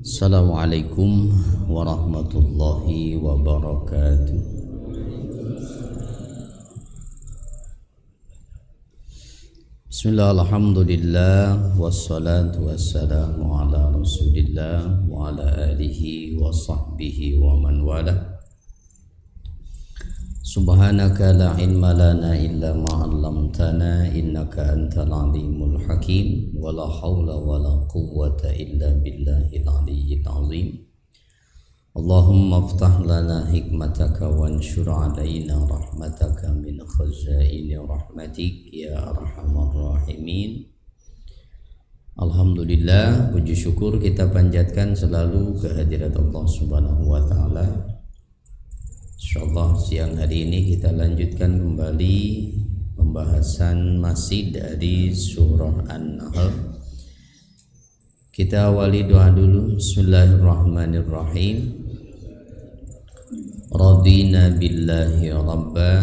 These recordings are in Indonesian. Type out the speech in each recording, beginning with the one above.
Assalamualaikum warahmatullahi wabarakatuh. Bismillah, alhamdulillah, wassalatu wassalamu ala rasulillah wa ala alihi wa sahbihi wa man wala. Subhanaka la ilma lana illa ma 'allamtana innaka antal alimul hakim wa la haula wa la quwwata illa billahil aliyyil azim. Allahumma iftah lana hikmataka wanshur alaina rahmataka min khazaini rahmatik ya arhamar rahimin. Alhamdulillah, puji syukur kita panjatkan selalu kehadirat Allah Subhanahu wa taala. Insyaallah siang hari ini kita lanjutkan kembali pembahasan masih dari surah An-Nahl. Kita awali doa dulu. Bismillahirrahmanirrahim. Radina billahi rabba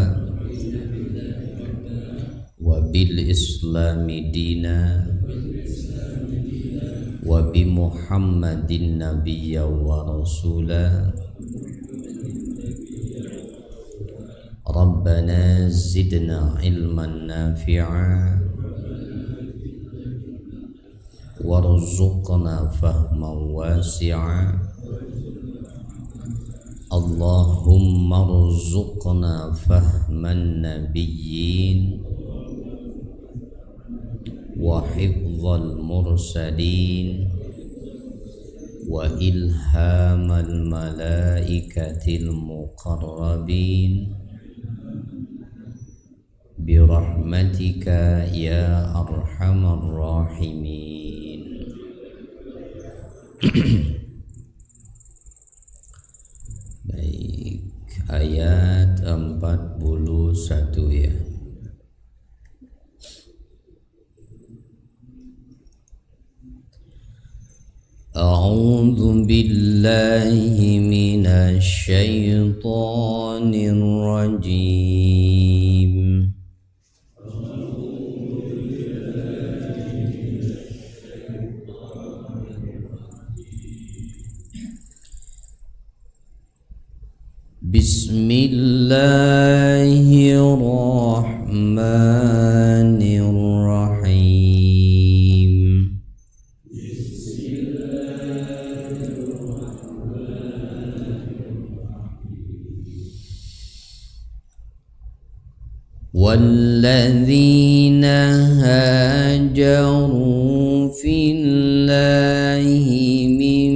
wa bil islami dina wa bi Muhammadin nabiyya wa rasula. Rabbana zidna ilman nafi'a warzuqna fahman wasi'a. Allahumma rzuqna fahman nabiyyin wa hifdzal mursalin wa ilhamal malaikatil muqarrabin birahmatika ya arhamar rahimin. Baik, ayat 41 ya. A'udzu billahi minasy syaithanir rajim. Bismillahirrahmanirrahim. وَالَّذِينَ هَاجَرُوا فِي اللَّهِ مِن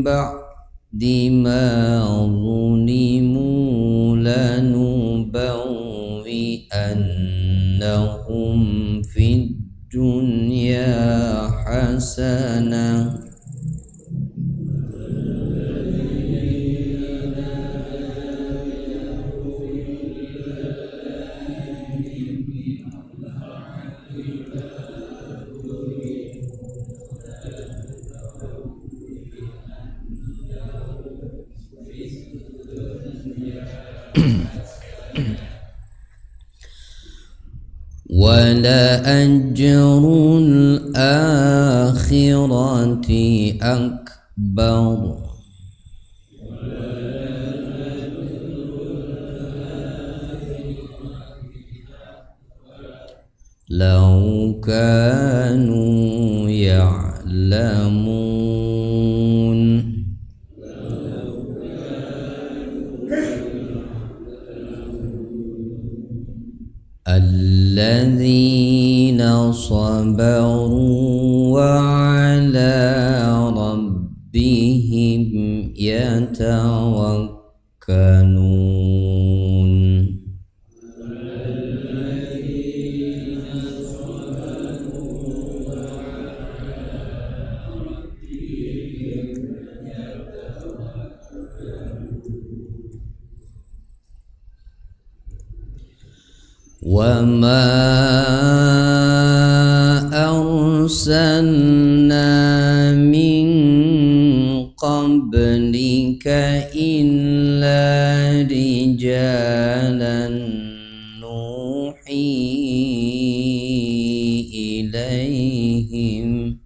بَعْدِ مَا ظُلِمُوا لَنُبَوِّئَنَّهُمْ فِي الدُّنْيَا حَسَنَةً وَلَأَجْرُ الْآخِرَةِ أَكْبَرُ لَوْ كَانُوا يَعْلَمُونَ. الَّذِينَ صَبَرُوا وَعَلَى رَبِّهِمْ يَتَوَكَّلُونَ. وَمَا أَرْسَلْنَا مِن قَبْلِكَ إِلَّا رِجَالًا نُوحِي إِلَيْهِمْ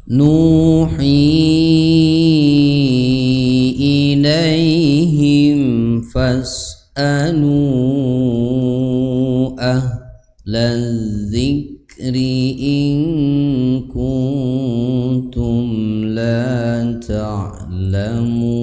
نوحي إليهم فاسألوا أهل الذكر إن كنتم لا تعلمون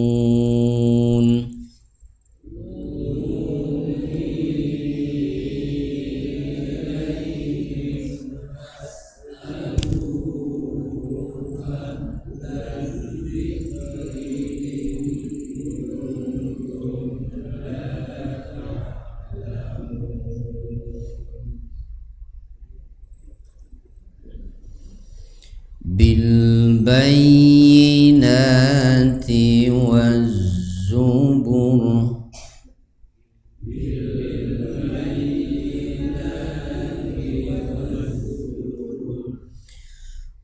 بالبينات والزبر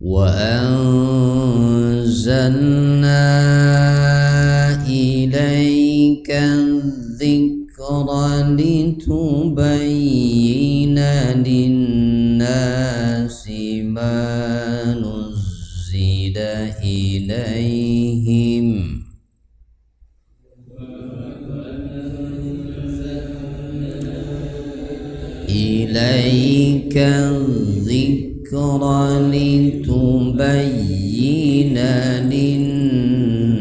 وأنزلنا إليك الذكر لتبين للناس ما نزل إليهم إليك الذكر لتبين للناس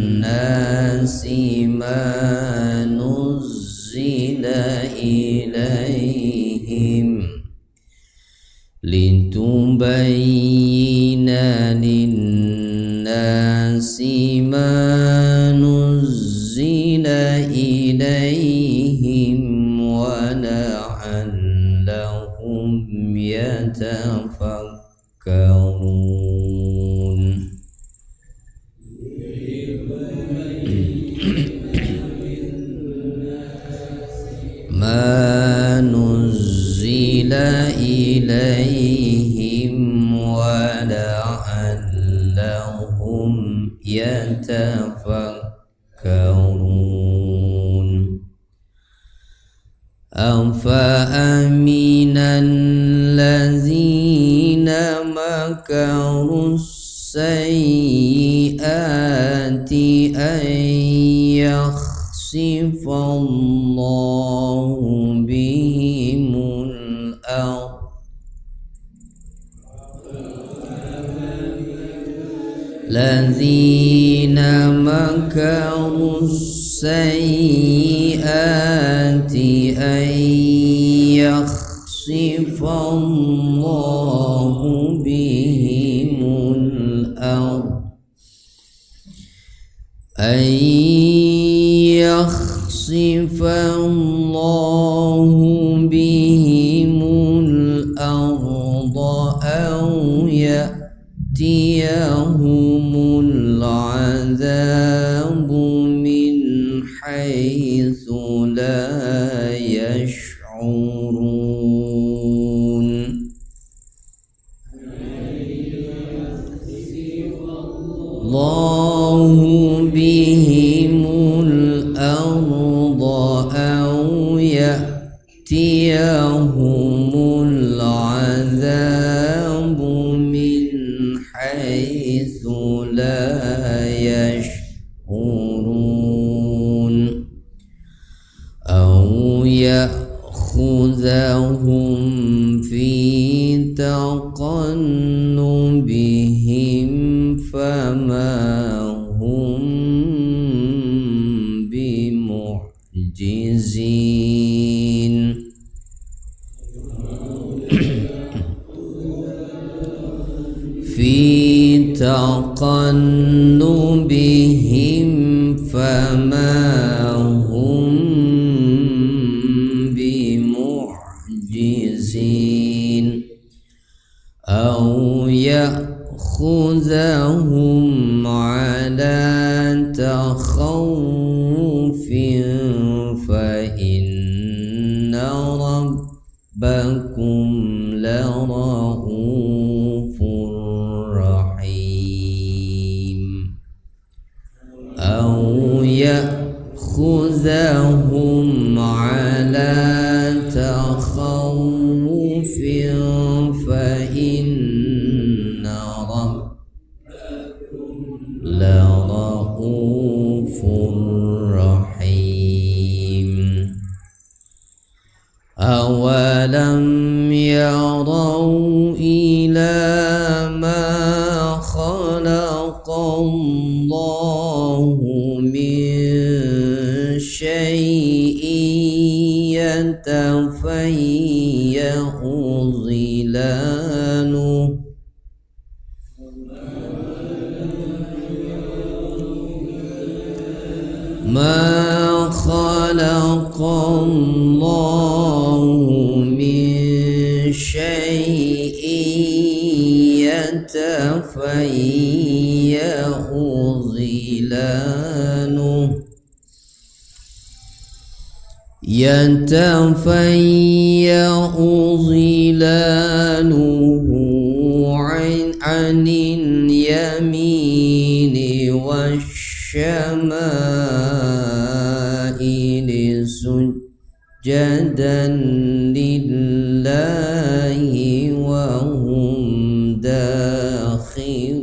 ما نزل إليهم لتبين للناس ما نزل إليهم ولعلهم يتفكرون ما نزل إليهم ولعلهم يتفكرون أفأمن الذين مكروا السيئات أن يخسف الله بهم الأرض الذين مكروا السيئات أن يخسف الله بهم الأرض أن يخسف الله بهم الأرض أو يأتيهم العذاب من حيث لا يشعرون الله بهم الأرض أو يأتيهم العذاب من حيث لا يشعرون أو يأخذهم في تقلبهم فما هم بمعجزين في تقلبهم فما هم بمعجزين أو يأخذهم على تخوف فإن ربكم لرؤوف رحيم أو يأخذهم على تخوف فإن ولم يروا إلى ما خلق الله من شيء يتفيأ ظلاله ما خلق الله من شيء يتفيأ ظلاله عن اليمين والشمائل سجدا لله وهم داخرون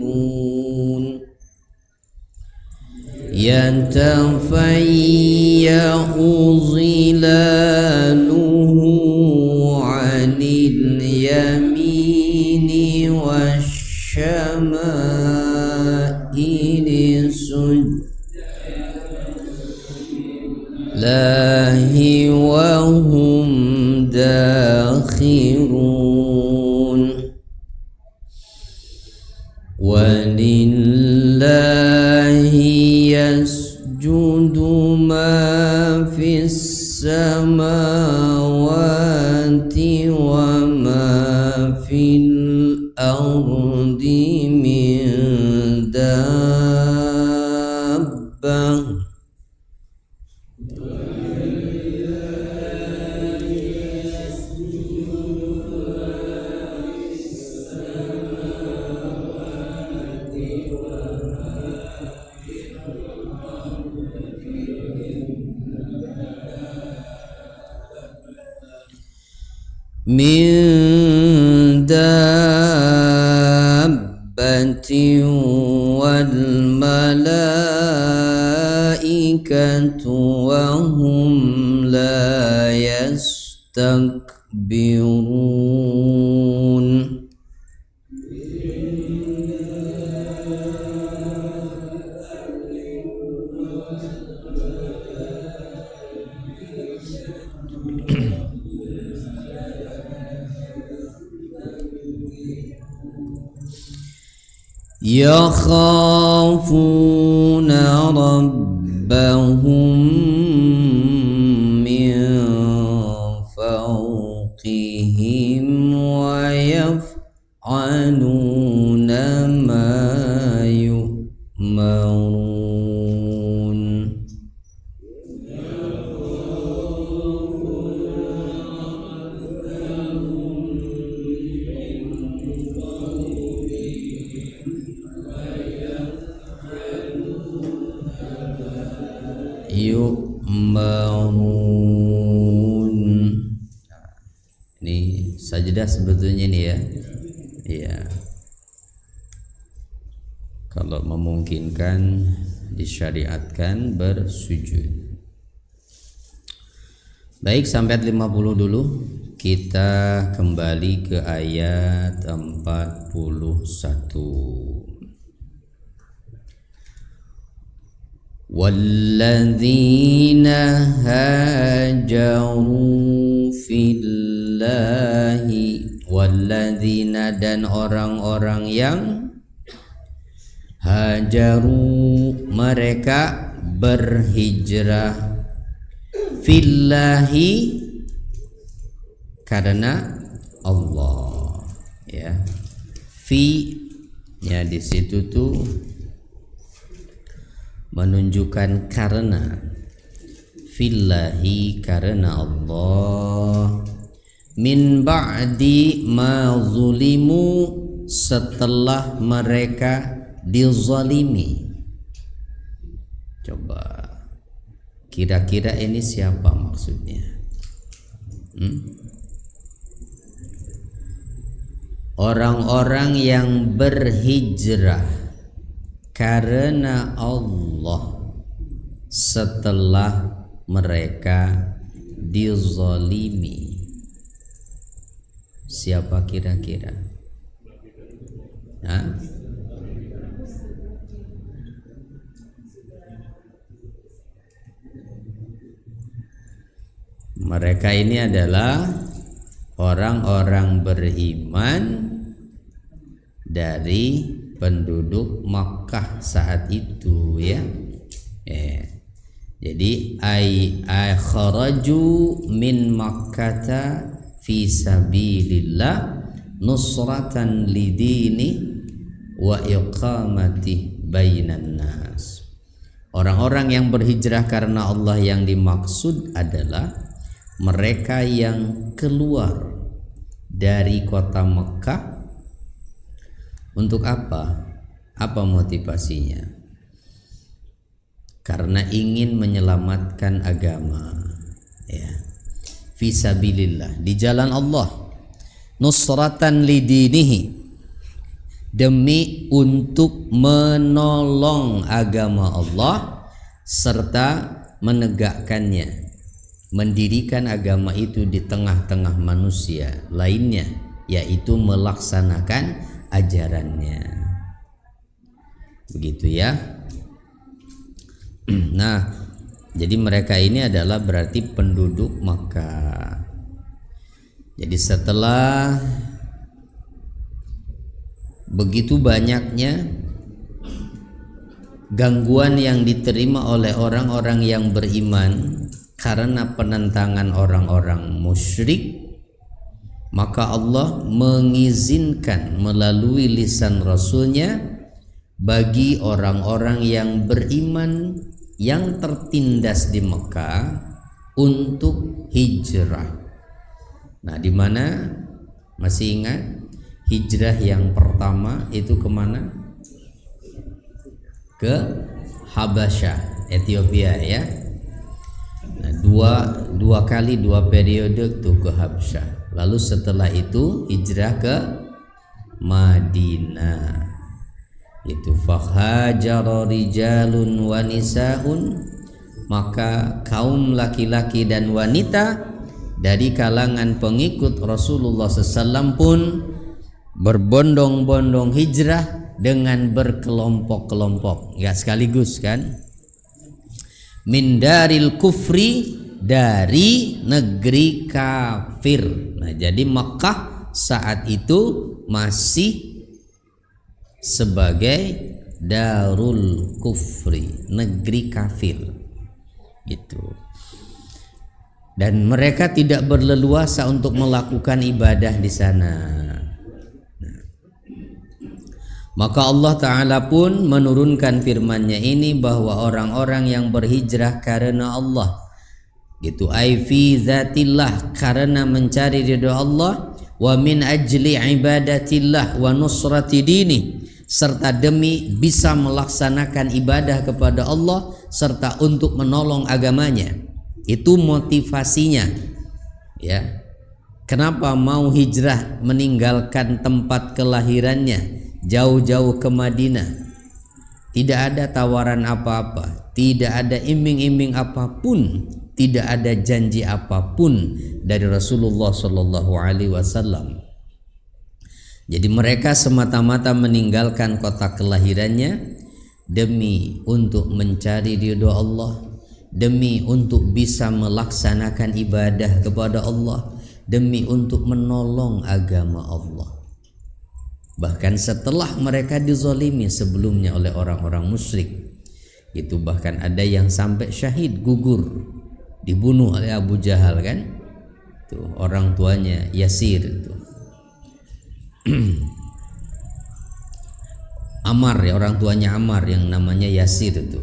يتفيأ ظلاله عن اليمين والشمائل لله وهم داخرون ولله يسجد ما في السماوات وما في الأرض من دابة من دابة والملائكة وهم لا يستكبرون يخافون ربهم من فوقهم ويفعلون ما يؤمرون Ini sajdah sebetulnya nih ya. Iya. Kalau memungkinkan disyariatkan bersujud. Baik, sampai 50 dulu. Kita kembali ke ayat 41. Walladzina hajaru fillahi, walladzina dan orang-orang yang hajaru mereka berhijrah fillahi karena Allah, ya. Fi ya di situ tuh menunjukkan karena, fillahi karena Allah, min ba'di ma zulimu setelah mereka dizalimi. Coba kira-kira ini siapa maksudnya? Orang-orang yang berhijrah karena Allah setelah mereka dizalimi. Siapa kira-kira? Hah? Mereka ini adalah orang-orang beriman dari penduduk Makkah saat itu, ya. Jadi ay kharaju min Makkata fi sabilillah nusratan lidini wa iqamati bainan nas. Orang-orang yang berhijrah karena Allah yang dimaksud adalah mereka yang keluar dari kota Mekah. Untuk apa? Apa motivasinya? Karena ingin menyelamatkan agama, ya. Fisabilillah, di jalan Allah. Nusratan lidinihi, demi untuk menolong agama Allah serta menegakkannya, mendirikan agama itu di tengah-tengah manusia lainnya, yaitu melaksanakan ajarannya. Begitu, ya. Nah, jadi mereka ini adalah berarti penduduk Makkah. Jadi setelah begitu banyaknya gangguan yang diterima oleh orang-orang yang beriman karena penentangan orang-orang musyrik, maka Allah mengizinkan melalui lisan Rasulnya bagi orang-orang yang beriman yang tertindas di Mekah untuk hijrah. Nah, di mana masih ingat hijrah yang pertama itu kemana? Ke Habasyah, Ethiopia, ya. Nah, dua kali dua periode tuh ke Habasyah. Lalu setelah itu hijrah ke Madinah. Itu fakhajara rijalun wa nisaun, maka kaum laki-laki dan wanita dari kalangan pengikut Rasulullah SAW pun berbondong-bondong hijrah dengan berkelompok-kelompok, enggak sekaligus, kan? Min daril kufri, dari negeri kafir. Nah, jadi Makkah saat itu masih sebagai darul kufri, negeri kafir, gitu. Dan mereka tidak berleluasa untuk melakukan ibadah di sana. Nah, maka Allah Ta'ala pun menurunkan firman-Nya ini bahwa orang-orang yang berhijrah karena Allah, gitu, ai fi zatillah, karena mencari ridha Allah, wa min ajli ibadatillah wa nusrati dini, serta demi bisa melaksanakan ibadah kepada Allah serta untuk menolong agamanya. Itu motivasinya, ya. Kenapa mau hijrah meninggalkan tempat kelahirannya jauh-jauh ke Madinah? Tidak ada tawaran apa-apa, tidak ada iming-iming apapun, tidak ada janji apapun dari Rasulullah Shallallahu Alaihi Wasallam. Jadi mereka semata-mata meninggalkan kota kelahirannya demi untuk mencari ridho Allah, demi untuk bisa melaksanakan ibadah kepada Allah, demi untuk menolong agama Allah. Bahkan setelah mereka dizalimi sebelumnya oleh orang-orang musyrik, itu bahkan ada yang sampai syahid, gugur, dibunuh oleh Abu Jahal, kan? Tuh, orang tuanya Yasir itu. Ammar, ya, orang tuanya Ammar yang namanya Yasir itu.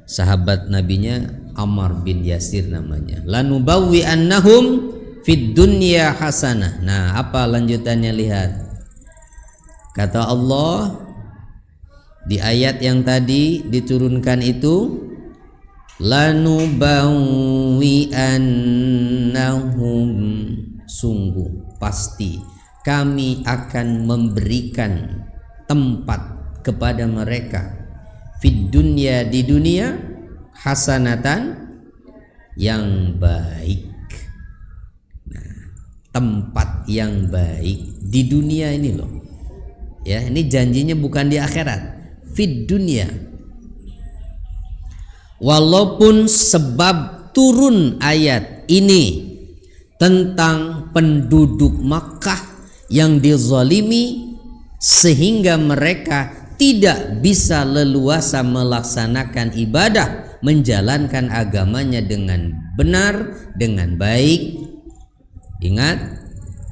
Sahabat nabinya Ammar bin Yasir namanya. Lanubawwi annahum fid dunya hasanah. Nah, apa lanjutannya, lihat. Kata Allah di ayat yang tadi diturunkan itu, lanubawwi annahum, sungguh pasti kami akan memberikan tempat kepada mereka fid dunya, di dunia, hasanatan, yang baik. Nah, tempat yang baik di dunia ini loh. Ya, ini janjinya bukan di akhirat, fid dunia. Walaupun sebab turun ayat ini tentang penduduk Makkah yang dizalimi sehingga mereka tidak bisa leluasa melaksanakan ibadah, menjalankan agamanya dengan benar, dengan baik. Ingat,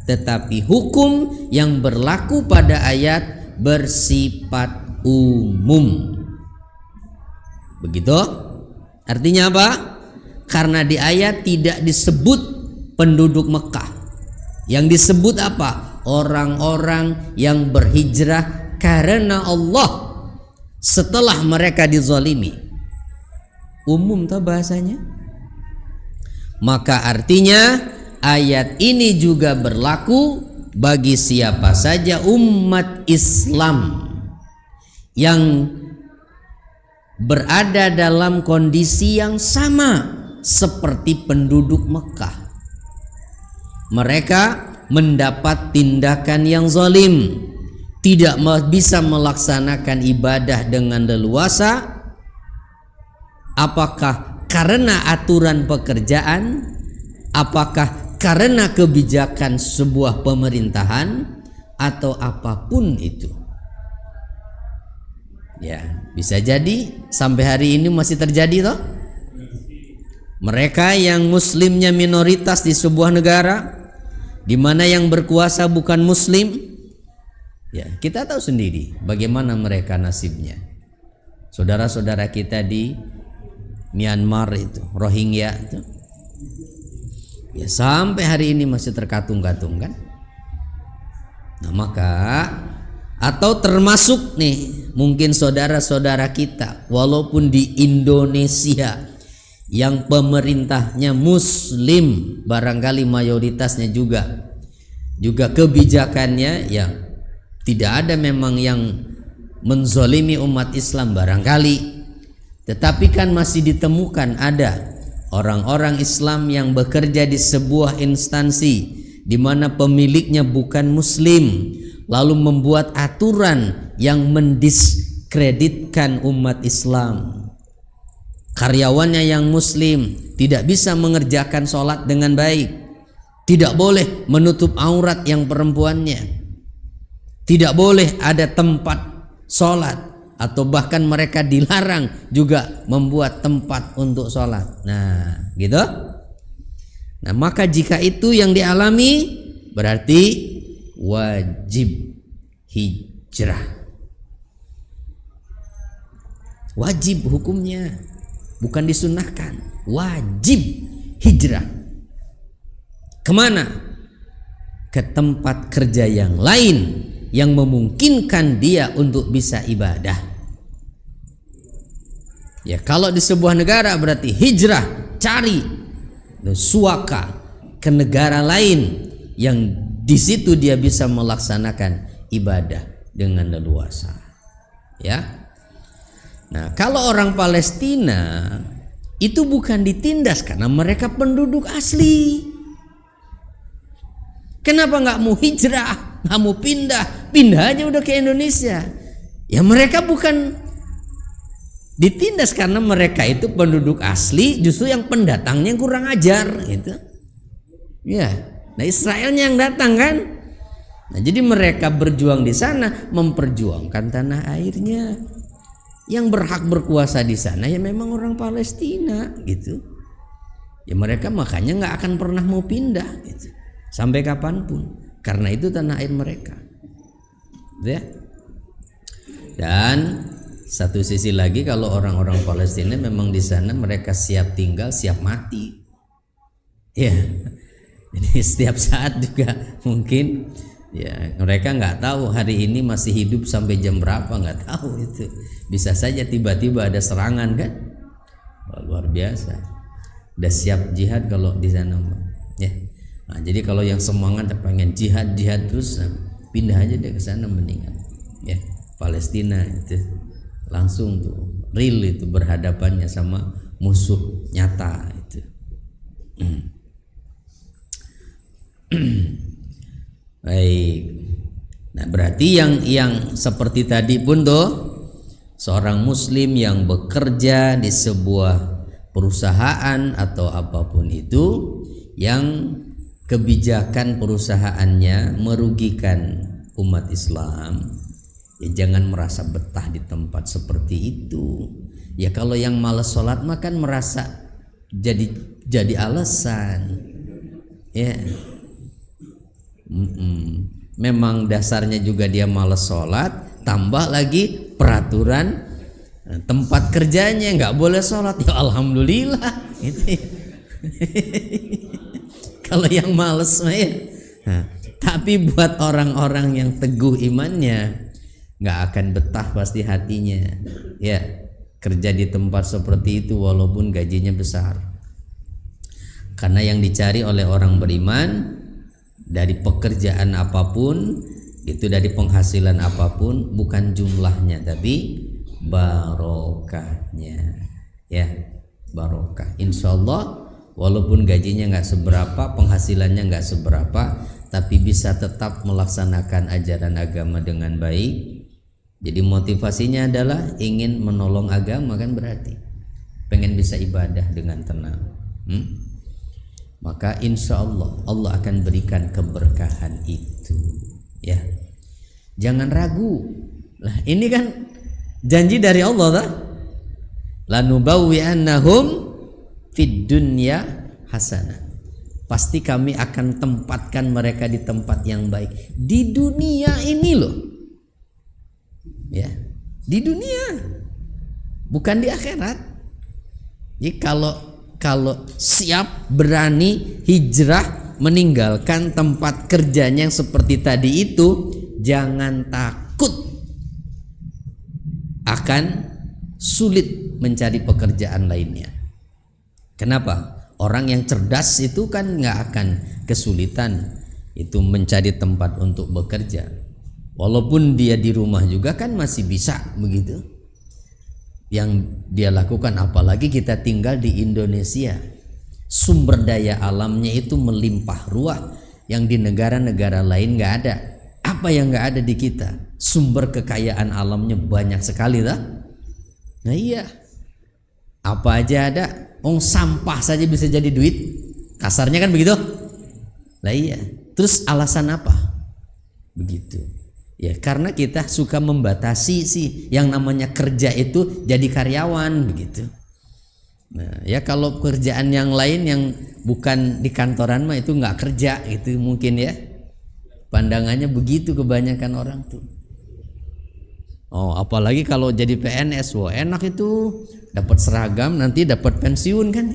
tetapi hukum yang berlaku pada ayat bersifat umum. Begitu? Artinya apa? Karena di ayat tidak disebut penduduk Mekah. Yang disebut apa? Orang-orang yang berhijrah karena Allah setelah mereka dizalimi. Umum tuh bahasanya. Maka artinya ayat ini juga berlaku bagi siapa saja umat Islam yang berada dalam kondisi yang sama seperti penduduk Mekah. Mereka mendapat tindakan yang zalim, tidak bisa melaksanakan ibadah dengan leluasa. Apakah karena aturan pekerjaan? Apakah karena kebijakan sebuah pemerintahan? Atau apapun itu? Ya, bisa jadi sampai hari ini masih terjadi toh. Mereka yang muslimnya minoritas di sebuah negara, di mana yang berkuasa bukan muslim, ya kita tahu sendiri bagaimana mereka nasibnya. Saudara-saudara kita di Myanmar itu, Rohingya itu, ya sampai hari ini masih terkatung-katung kan. Nah maka, atau termasuk nih mungkin saudara-saudara kita walaupun di Indonesia yang pemerintahnya muslim, barangkali mayoritasnya juga kebijakannya yang tidak ada memang yang menzolimi umat Islam barangkali, tetapi kan masih ditemukan ada orang-orang Islam yang bekerja di sebuah instansi di mana pemiliknya bukan muslim, lalu membuat aturan yang mendiskreditkan umat Islam. Karyawannya yang muslim tidak bisa mengerjakan sholat dengan baik, tidak boleh menutup aurat yang perempuannya, tidak boleh ada tempat sholat, atau bahkan mereka dilarang juga membuat tempat untuk sholat. Nah gitu. Nah maka jika itu yang dialami, berarti wajib hijrah. Wajib hukumnya, bukan disunahkan, wajib hijrah. Kemana? Ke tempat kerja yang lain yang memungkinkan dia untuk bisa ibadah. Ya kalau di sebuah negara berarti hijrah, cari suaka ke negara lain yang di situ dia bisa melaksanakan ibadah dengan leluasa. Ya. Nah, kalau orang Palestina itu bukan ditindas karena mereka penduduk asli. Kenapa nggak mau hijrah, nggak mau pindah aja udah ke Indonesia? Ya mereka bukan ditindas karena mereka itu penduduk asli, justru yang pendatangnya kurang ajar, gitu. Ya, nah Israelnya yang datang kan. Nah jadi mereka berjuang di sana, memperjuangkan tanah airnya. Yang berhak berkuasa di sana ya memang orang Palestina gitu. Ya mereka makanya nggak akan pernah mau pindah gitu, sampai kapanpun, karena itu tanah air mereka. Ya. Dan satu sisi lagi kalau orang-orang Palestina memang di sana mereka siap tinggal, siap mati. Ya. Jadi setiap saat juga mungkin ya mereka nggak tahu hari ini masih hidup sampai jam berapa, nggak tahu itu. Bisa saja tiba-tiba ada serangan kan. Luar biasa. Udah siap jihad kalau di sana, ya. Nah, jadi kalau yang semangat pengen jihad terus, pindah aja deh ke sana mendingan. Ya, Palestina itu langsung tuh real itu berhadapannya sama musuh nyata itu. Baik. Nah, berarti yang seperti tadi pun tuh, seorang muslim yang bekerja di sebuah perusahaan atau apapun itu yang kebijakan perusahaannya merugikan umat Islam, ya jangan merasa betah di tempat seperti itu. Ya kalau yang malas sholat mah kan merasa jadi alasan. Ya. Memang dasarnya juga dia malas sholat, tambah lagi peraturan tempat kerjanya nggak boleh sholat, ya alhamdulillah gitu. Kalau yang malas mah ya. Nah, tapi buat orang-orang yang teguh imannya nggak akan betah pasti hatinya, ya kerja di tempat seperti itu walaupun gajinya besar. Karena yang dicari oleh orang beriman dari pekerjaan apapun itu, dari penghasilan apapun, bukan jumlahnya tapi barokahnya, ya barokah. Insya Allah walaupun gajinya nggak seberapa, penghasilannya nggak seberapa, tapi bisa tetap melaksanakan ajaran agama dengan baik. Jadi motivasinya adalah ingin menolong agama, kan berarti pengen bisa ibadah dengan tenang. Maka insya Allah Allah akan berikan keberkahan itu, ya jangan ragu. Lah ini kan janji dari Allah dah, lanubawwi'annahum fid dunya hasanah, pasti kami akan tempatkan mereka di tempat yang baik di dunia ini loh, ya di dunia, bukan di akhirat. Jadi kalau siap, berani hijrah, meninggalkan tempat kerjanya yang seperti tadi itu, jangan takut akan sulit mencari pekerjaan lainnya. Kenapa? Orang yang cerdas itu kan nggak akan kesulitan itu mencari tempat untuk bekerja. Walaupun dia di rumah juga kan masih bisa begitu yang dia lakukan. Apalagi kita tinggal di Indonesia, sumber daya alamnya itu melimpah ruah yang di negara-negara lain nggak ada. Apa yang nggak ada di kita? Sumber kekayaan alamnya banyak sekali lah. Nah iya, apa aja ada. Sampah saja bisa jadi duit, kasarnya kan begitu. Lah iya, terus alasan apa? Begitu. Ya karena kita suka membatasi sih yang namanya kerja itu jadi karyawan begitu. Nah ya kalau kerjaan yang lain yang bukan di kantoran mah itu nggak kerja itu mungkin ya. Pandangannya begitu kebanyakan orang tuh. Oh apalagi kalau jadi PNS, wah enak itu, dapat seragam nanti dapat pensiun kan.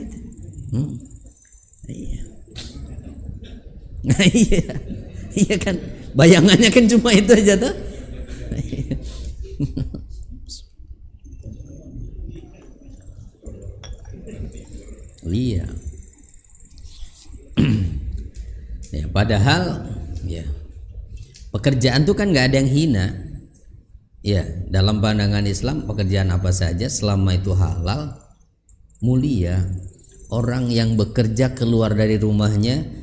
Iya. Nah iya, iya kan. Bayangannya kan cuma itu aja tuh. Iya. Ya, padahal ya pekerjaan tuh kan nggak ada yang hina. Ya, dalam pandangan Islam pekerjaan apa saja selama itu halal mulia. Orang yang bekerja keluar dari rumahnya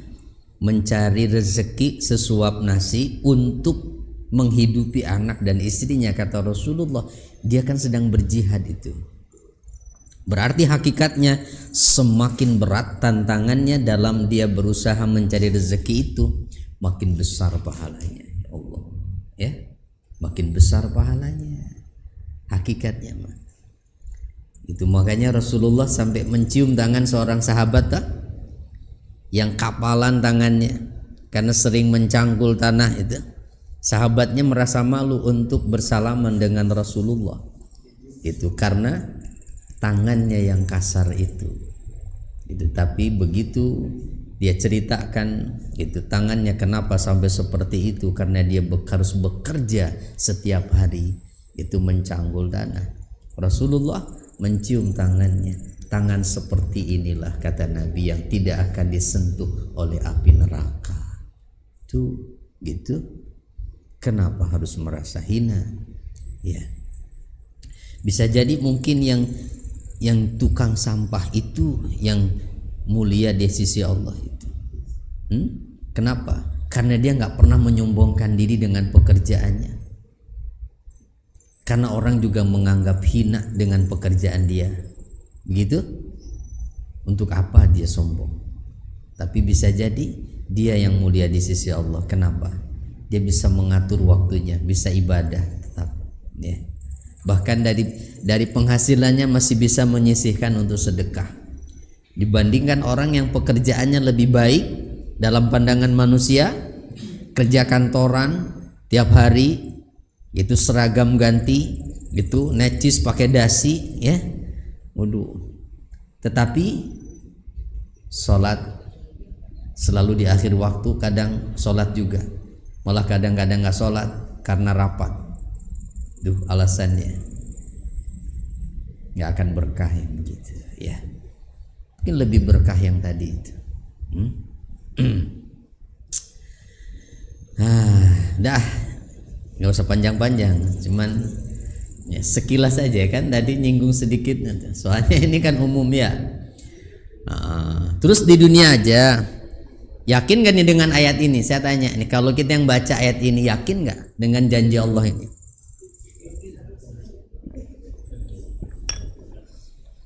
mencari rezeki sesuap nasi untuk menghidupi anak dan istrinya, kata Rasulullah, dia kan sedang berjihad itu. Berarti hakikatnya semakin berat tantangannya dalam dia berusaha mencari rezeki itu, makin besar pahalanya. Ya Allah, ya, makin besar pahalanya. Hakikatnya mah. Itu makanya Rasulullah sampai mencium tangan seorang sahabat yang kapalan tangannya karena sering mencangkul tanah itu. Sahabatnya merasa malu untuk bersalaman dengan Rasulullah itu karena tangannya yang kasar itu. Tapi begitu dia ceritakan itu tangannya kenapa sampai seperti itu, karena dia harus bekerja setiap hari itu mencangkul tanah. Rasulullah mencium tangannya. Tangan seperti inilah, kata Nabi, yang tidak akan disentuh oleh api neraka. Tuh gitu. Kenapa harus merasa hina? Ya. Bisa jadi mungkin yang tukang sampah itu yang mulia di sisi Allah itu. Kenapa? Karena dia nggak pernah menyombongkan diri dengan pekerjaannya. Karena orang juga menganggap hina dengan pekerjaan dia. Begitu? Untuk apa dia sombong? Tapi bisa jadi dia yang mulia di sisi Allah. Kenapa? Dia bisa mengatur waktunya, bisa ibadah tetap, ya. Bahkan dari penghasilannya masih bisa menyisihkan untuk sedekah. Dibandingkan orang yang pekerjaannya lebih baik dalam pandangan manusia, kerja kantoran tiap hari, itu seragam ganti, gitu, necis pakai dasi, ya, waduh. Tetapi sholat selalu di akhir waktu, kadang sholat juga, malah kadang-kadang nggak sholat karena rapat. Duh, alasannya nggak akan berkah yang begitu, ya. Mungkin lebih berkah yang tadi itu. Dah, nggak usah panjang-panjang, cuman ya, sekilas aja kan, tadi nyinggung sedikit, soalnya ini kan umum ya. Terus di dunia aja, yakin gak nih dengan ayat ini? Saya tanya nih, kalau kita yang baca ayat ini, yakin gak dengan janji Allah ini?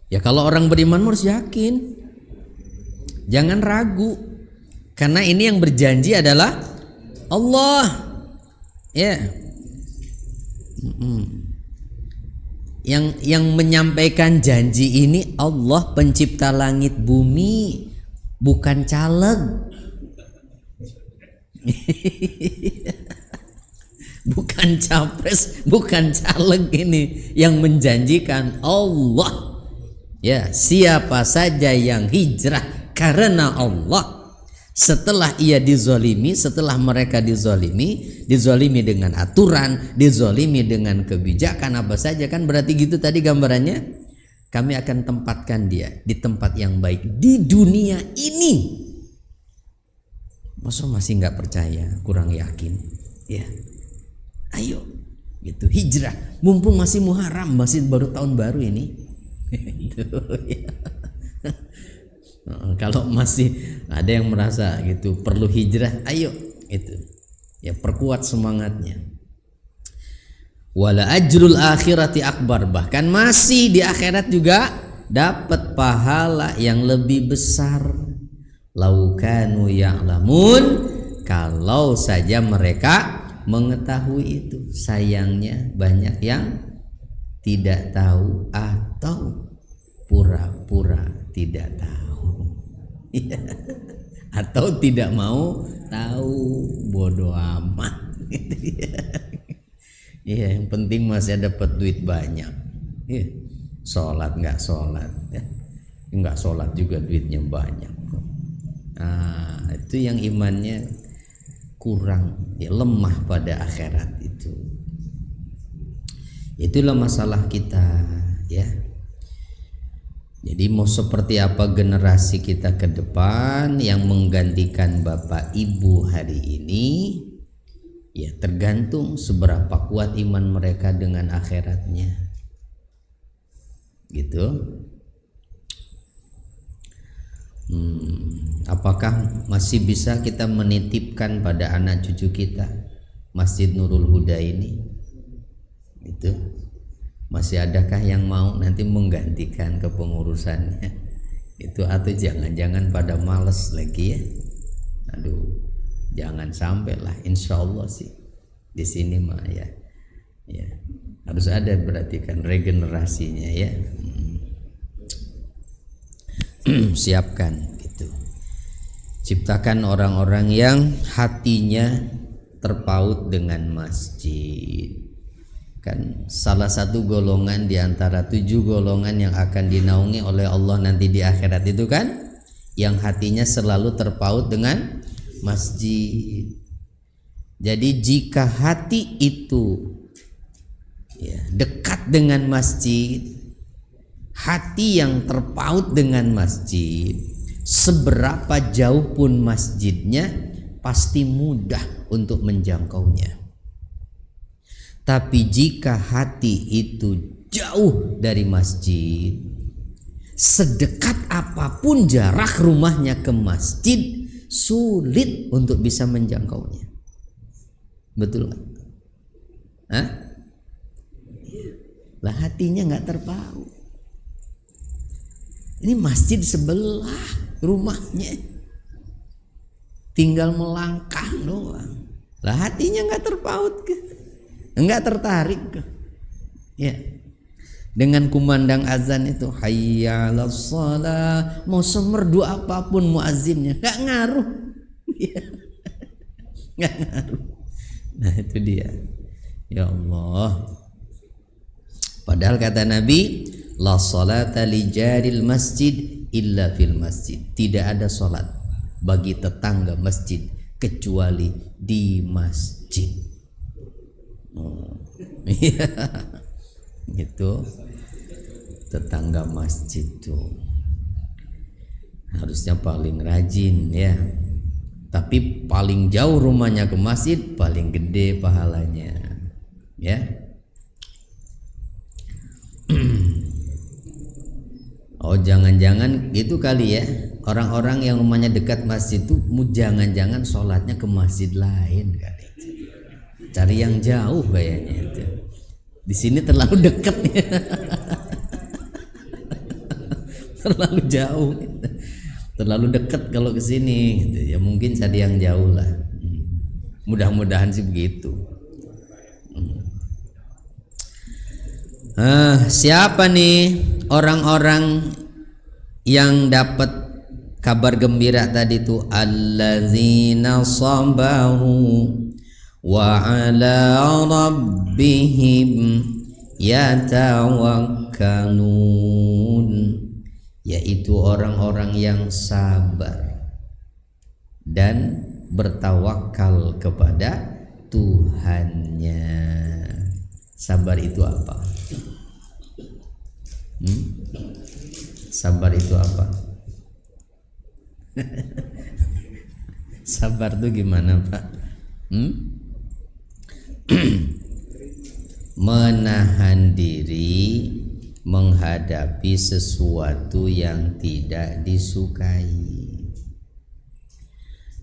Ya kalau orang beriman harus yakin, jangan ragu, karena ini yang berjanji adalah Allah, ya. Yang menyampaikan janji ini Allah, pencipta langit bumi, bukan caleg. Bukan capres, bukan caleg, ini yang menjanjikan Allah. Ya, siapa saja yang hijrah karena Allah, setelah ia dizolimi, setelah mereka dizolimi dengan aturan, dizolimi dengan kebijakan apa saja, kan berarti gitu tadi gambarannya. Kami akan tempatkan dia di tempat yang baik di dunia ini. Masa masih nggak percaya, kurang yakin, ya? Ayo, gitu, hijrah. Mumpung masih Muharram, masih baru tahun baru ini. Itu, ya. Kalau masih ada yang merasa gitu perlu hijrah, ayo, itu, ya, perkuat semangatnya. Wala ajrul akhirati akbar, bahkan masih di akhirat juga dapat pahala yang lebih besar. Lau kanu ya'lamun, kalau saja mereka mengetahui itu. Sayangnya banyak yang tidak tahu atau pura-pura tidak tahu. Atau tidak mau tahu, bodoh amat. Ya, yang penting masih dapat duit banyak. Ya, sholat nggak sholat, ya, nggak sholat juga duitnya banyak. Itu yang imannya kurang, ya, lemah pada akhirat itu. Itulah masalah kita, ya. Jadi mau seperti apa generasi kita ke depan yang menggantikan bapak ibu hari ini, ya tergantung seberapa kuat iman mereka dengan akhiratnya, gitu. Apakah masih bisa kita menitipkan pada anak cucu kita Masjid Nurul Huda ini? Itu masih adakah yang mau nanti menggantikan kepengurusannya itu, atau jangan-jangan pada males lagi, ya? Aduh, jangan sampai lah. Insya Allah sih di sini mah, ya harus ada, berarti kan regenerasinya, ya. Siapkan gitu, ciptakan orang-orang yang hatinya terpaut dengan masjid. Kan salah satu golongan di antara 7 golongan yang akan dinaungi oleh Allah nanti di akhirat itu kan yang hatinya selalu terpaut dengan masjid. Jadi jika hati itu, ya, dekat dengan masjid, hati yang terpaut dengan masjid, seberapa jauh pun masjidnya pasti mudah untuk menjangkaunya. Tapi jika hati itu jauh dari masjid, sedekat apapun jarak rumahnya ke masjid, sulit untuk bisa menjangkaunya. Betul nggak? Hah? Lah hatinya nggak terpaut. Ini masjid sebelah rumahnya, tinggal melangkah doang. Lah hatinya nggak terpaut ke, nggak tertarik ke, ya. Dengan kumandang azan itu, hayya 'alas shalah, mau semerdu apapun muazzinnya nggak ngaruh, ya. Nggak ngaruh. Nah itu dia, ya Allah. Padahal kata Nabi, la salata li jaril masjid illa fil masjid. Tidak ada salat bagi tetangga masjid kecuali di masjid. Iya. Gitu. Tetangga masjid tuh harusnya paling rajin ya. Tapi paling jauh rumahnya ke masjid paling gede pahalanya. Ya. Oh jangan-jangan gitu kali ya, orang-orang yang rumahnya dekat masjid itu jangan-jangan sholatnya ke masjid lain kali. Cari yang jauh kayaknya itu. Di sini terlalu dekat ya. Terlalu jauh, terlalu dekat kalau ke sini gitu. Ya mungkin cari yang jauh lah. Mudah-mudahan sih begitu. Siapa nih orang-orang yang dapat kabar gembira tadi itu? Allazina sabaru wa ala rabbihim yatawakkalun, yaitu orang-orang yang sabar dan bertawakal kepada Tuhannya. Sabar itu apa? Sabar itu apa? Sabar itu gimana Pak? Menahan diri menghadapi sesuatu yang tidak disukai.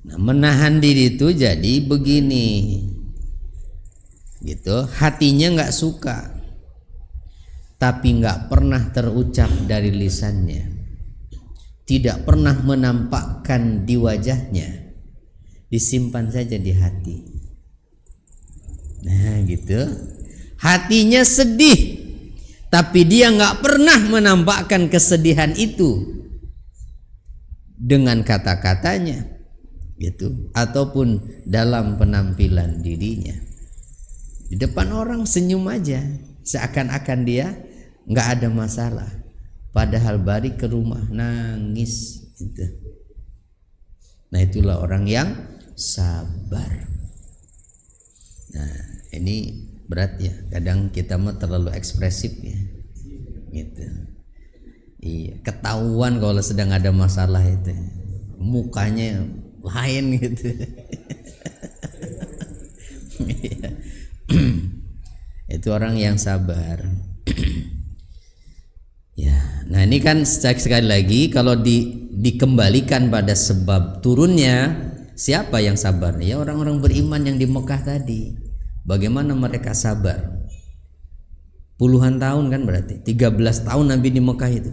Nah, menahan diri itu jadi begini, gitu. Hatinya nggak suka, tapi nggak pernah terucap dari lisannya, tidak pernah menampakkan di wajahnya, disimpan saja di hati. Nah gitu, hatinya sedih, tapi dia nggak pernah menampakkan kesedihan itu dengan kata-katanya, gitu, ataupun dalam penampilan dirinya. Di depan orang senyum aja, seakan-akan dia nggak ada masalah, padahal balik ke rumah nangis gitu. Nah itulah orang yang sabar. Nah ini berat ya, kadang kita mah terlalu ekspresif ya gitu. Iya, ketahuan kalau sedang ada masalah itu, mukanya lain gitu. Itu orang yang sabar. Ya, nah ini kan sekali lagi kalau dikembalikan pada sebab turunnya, siapa yang sabar? Ya orang-orang beriman yang di Mekah tadi. Bagaimana mereka sabar? Puluhan tahun kan berarti 13 tahun Nabi di Mekah itu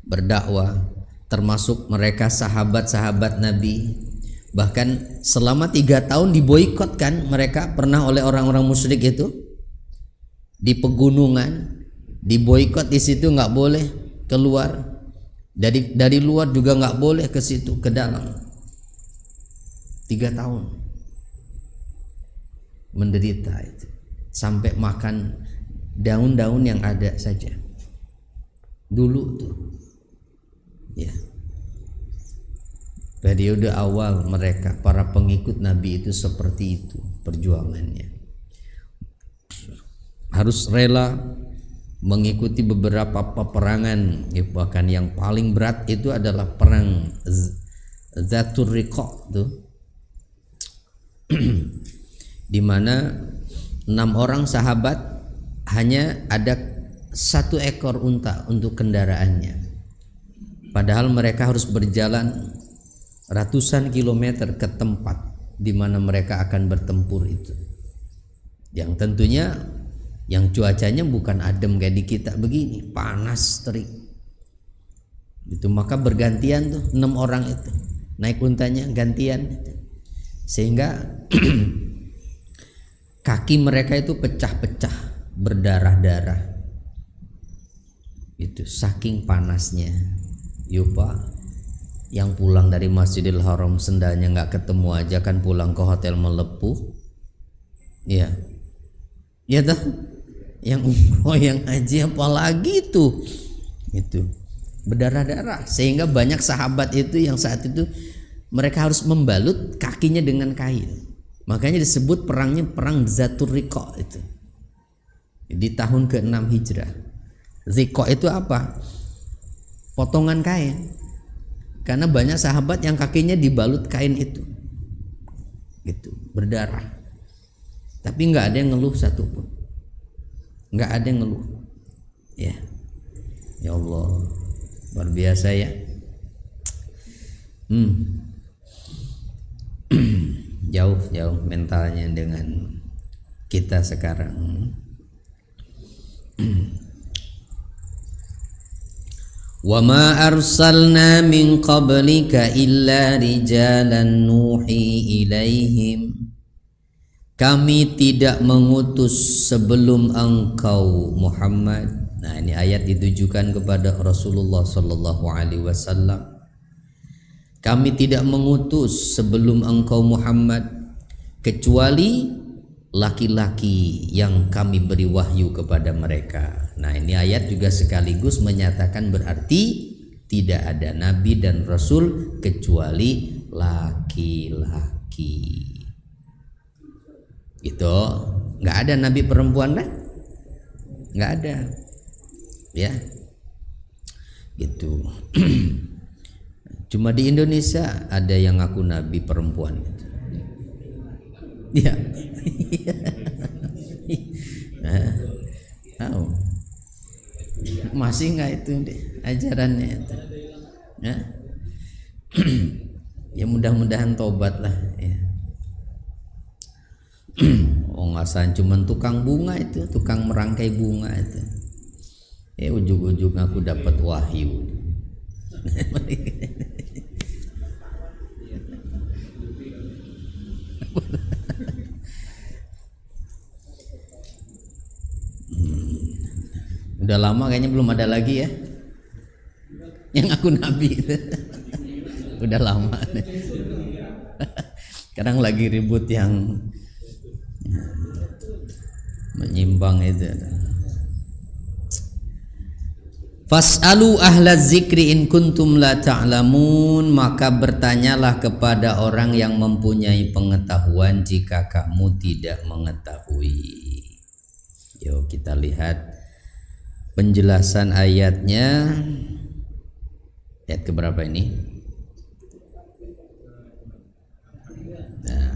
berdakwah, termasuk mereka sahabat-sahabat Nabi. Bahkan selama 3 tahun diboikot kan mereka pernah oleh orang-orang musyrik itu di pegunungan, diboikot di situ, nggak boleh keluar dari luar juga nggak boleh ke situ, ke dalam. 3 tahun menderita itu, sampai makan daun-daun yang ada saja dulu tuh ya. Periode awal mereka, para pengikut Nabi itu seperti itu perjuangannya. Harus rela mengikuti beberapa peperangan ya, bahkan yang paling berat itu adalah perang Zatur Riqa tuh. Di mana 6 orang sahabat hanya ada 1 ekor unta untuk kendaraannya. Padahal mereka harus berjalan ratusan kilometer ke tempat di mana mereka akan bertempur itu. Yang tentunya yang cuacanya bukan adem kayak di kita begini, panas terik. Itu maka bergantian tuh 6 orang itu naik untanya gantian, sehingga kaki mereka itu pecah-pecah, berdarah-darah. Itu saking panasnya. Yuk Pak, yang pulang dari Masjidil Haram sendalnya nggak ketemu aja kan pulang ke hotel melepuh. Ya, ya tuh. Yang umroh yang haji apalagi itu berdarah-darah, sehingga banyak sahabat itu yang saat itu mereka harus membalut kakinya dengan kain. Makanya disebut perangnya perang Zatur Riqa itu di tahun ke-6 Hijrah. Riqa itu apa? Potongan kain. Karena banyak sahabat yang kakinya dibalut kain itu, gitu, berdarah. Tapi nggak ada yang ngeluh satupun. Nggak ada yang ngeluh. Ya Allah, luar biasa ya. Jauh mentalnya dengan kita sekarang. Wa ma arsalna min qablika illa rijalan nuhi ilaihim. Kami tidak mengutus sebelum engkau Muhammad. Nah, ini ayat ditujukan kepada Rasulullah sallallahu alaihi wasallam. Kami tidak mengutus sebelum engkau Muhammad kecuali laki-laki yang kami beri wahyu kepada mereka. Nah, ini ayat juga sekaligus menyatakan berarti tidak ada nabi dan rasul kecuali laki-laki. Itu nggak ada nabi perempuan kan? Nggak ada, ya. Gitu. Cuma di Indonesia ada yang ngaku nabi perempuan. Ya. Tahu. Masih nggak itu ajarannya itu? Ya. Ya mudah-mudahan tobat lah. Ya. Oh ngasan cuman tukang bunga itu, tukang merangkai bunga itu. Ujung-ujung aku dapat wahyu. Udah lama kayaknya belum ada lagi ya yang aku nabi itu. Udah lama. Sekarang lagi ribut yang menyimpang itu. Fas'alu ahla zikri in kuntum la ta'lamun, maka bertanyalah kepada orang yang mempunyai pengetahuan jika kamu tidak mengetahui. Yuk kita lihat penjelasan ayatnya. Ayat keberapa ini? Nah.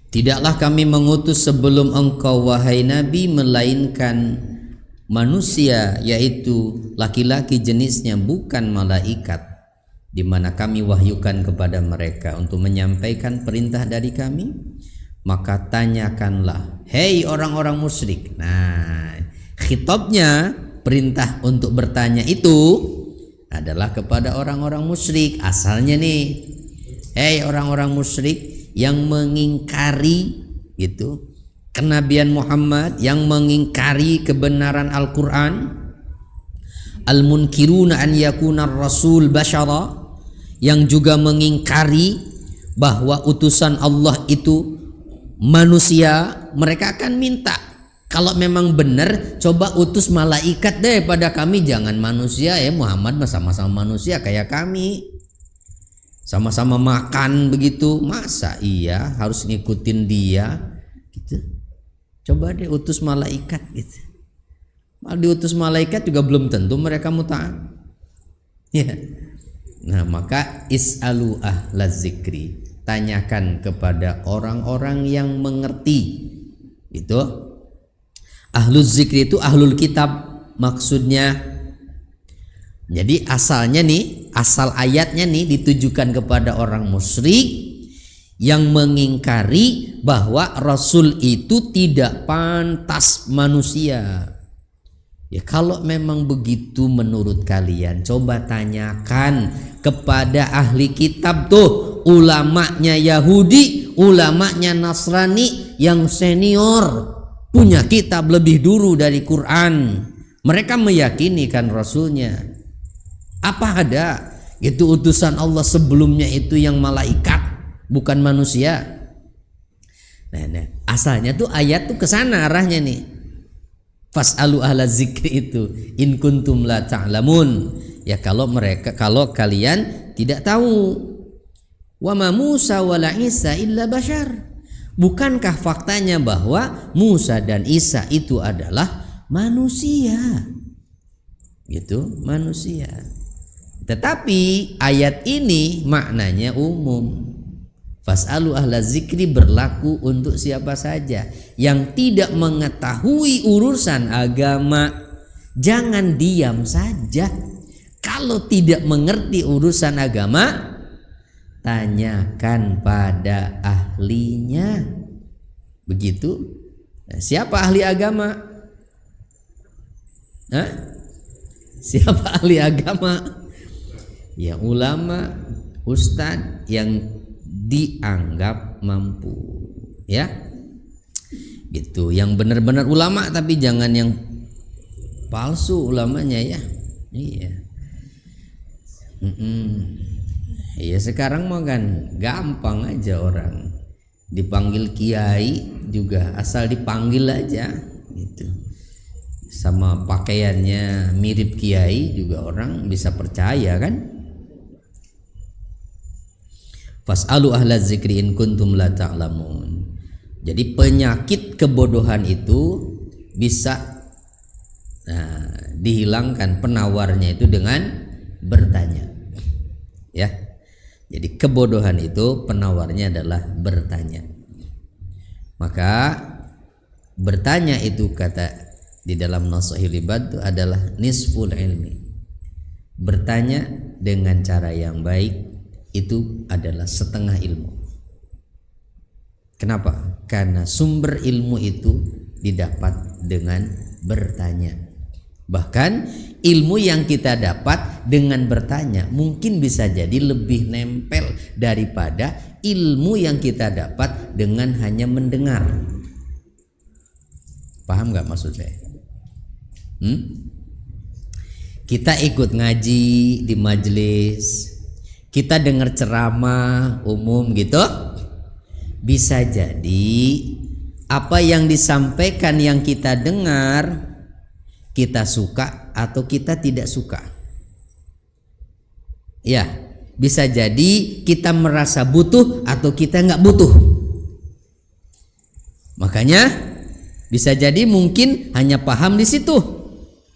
Tidaklah kami mengutus sebelum engkau wahai Nabi melainkan manusia, yaitu laki-laki jenisnya, bukan malaikat, di mana kami wahyukan kepada mereka untuk menyampaikan perintah dari kami. Maka tanyakanlah, hei orang-orang musyrik. Nah, khitabnya perintah untuk bertanya itu adalah kepada orang-orang musyrik. Asalnya nih, hei orang-orang musyrik yang mengingkari gitu kenabian Muhammad, yang mengingkari kebenaran Al-Qur'an, al-munkiruna an yakuna rasul basyara, yang juga mengingkari bahwa utusan Allah itu manusia. Mereka akan minta, kalau memang benar coba utus malaikat deh pada kami, jangan manusia ya. Muhammad sama-sama manusia kayak kami, sama-sama makan begitu, masa iya harus ngikutin dia gitu. Coba deh utus malaikat gitu. Malah diutus malaikat juga belum tentu mereka mau taat ya. Nah maka is'alu ahla zikri, tanyakan kepada orang-orang yang mengerti. Itu ahlul zikri itu ahlul kitab, maksudnya Jadi asalnya nih, asal ayatnya nih ditujukan kepada orang musyrik yang mengingkari bahwa Rasul itu tidak pantas manusia. Ya kalau memang begitu menurut kalian, coba tanyakan kepada ahli kitab tuh, ulamanya Yahudi, ulamanya Nasrani yang senior, punya kitab lebih dulu dari Quran. Mereka meyakini kan Rasulnya. Apa ada itu utusan Allah sebelumnya itu yang malaikat, bukan manusia. Nah, asalnya tuh ayat tuh ke sana arahnya nih. Fas'alu ahla zikri itu in kuntum la ta'lamun. Ya kalau kalian tidak tahu. Wa ma Musa wa la Isa illa bashar. Bukankah faktanya bahwa Musa dan Isa itu adalah manusia? Gitu, manusia. Tetapi ayat ini maknanya umum. Fas'alu ahla zikri berlaku untuk siapa saja yang tidak mengetahui urusan agama. Jangan diam saja. Kalau tidak mengerti urusan agama, tanyakan pada ahlinya. Begitu. Nah, siapa ahli agama? Hah? Siapa ahli agama? Ya ulama, ustadz yang dianggap mampu, ya gitu, yang benar-benar ulama, tapi jangan yang palsu ulamanya ya. Iya. Iya sekarang mah kan gampang aja, orang dipanggil kiai juga asal dipanggil aja gitu, sama pakaiannya mirip kiai juga orang bisa percaya kan. Fas'alu ahla zikri in kuntum la ta'lamun. Jadi penyakit kebodohan itu bisa dihilangkan penawarnya itu dengan bertanya. Ya. Jadi kebodohan itu penawarnya adalah bertanya. Maka bertanya itu kata di dalam Nashul Ibad itu adalah nisful ilmi. Bertanya dengan cara yang baik itu adalah setengah ilmu. Kenapa? Karena sumber ilmu itu didapat dengan bertanya. Bahkan ilmu yang kita dapat dengan bertanya mungkin bisa jadi lebih nempel daripada ilmu yang kita dapat dengan hanya mendengar. Paham gak maksud saya? Kita ikut ngaji di majelis, kita dengar ceramah umum gitu, bisa jadi apa yang disampaikan yang kita dengar kita suka atau kita tidak suka. Ya, bisa jadi kita merasa butuh atau kita nggak butuh. Makanya bisa jadi mungkin hanya paham di situ,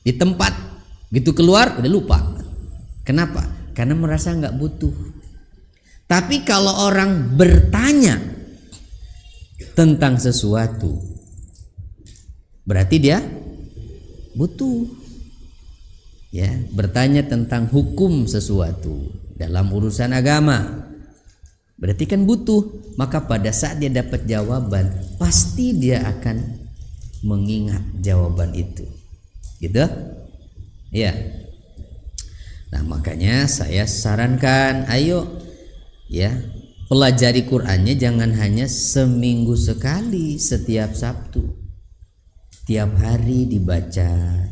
di tempat, gitu keluar udah lupa. Kenapa? Karena merasa nggak butuh. Tapi kalau orang bertanya tentang sesuatu, berarti dia butuh. Ya, bertanya tentang hukum sesuatu dalam urusan agama, berarti kan butuh. Maka pada saat dia dapat jawaban, pasti dia akan mengingat jawaban itu. Gitu? Ya. Nah makanya saya sarankan, ayo ya pelajari Qur'annya jangan hanya seminggu sekali setiap Sabtu. Tiap hari dibaca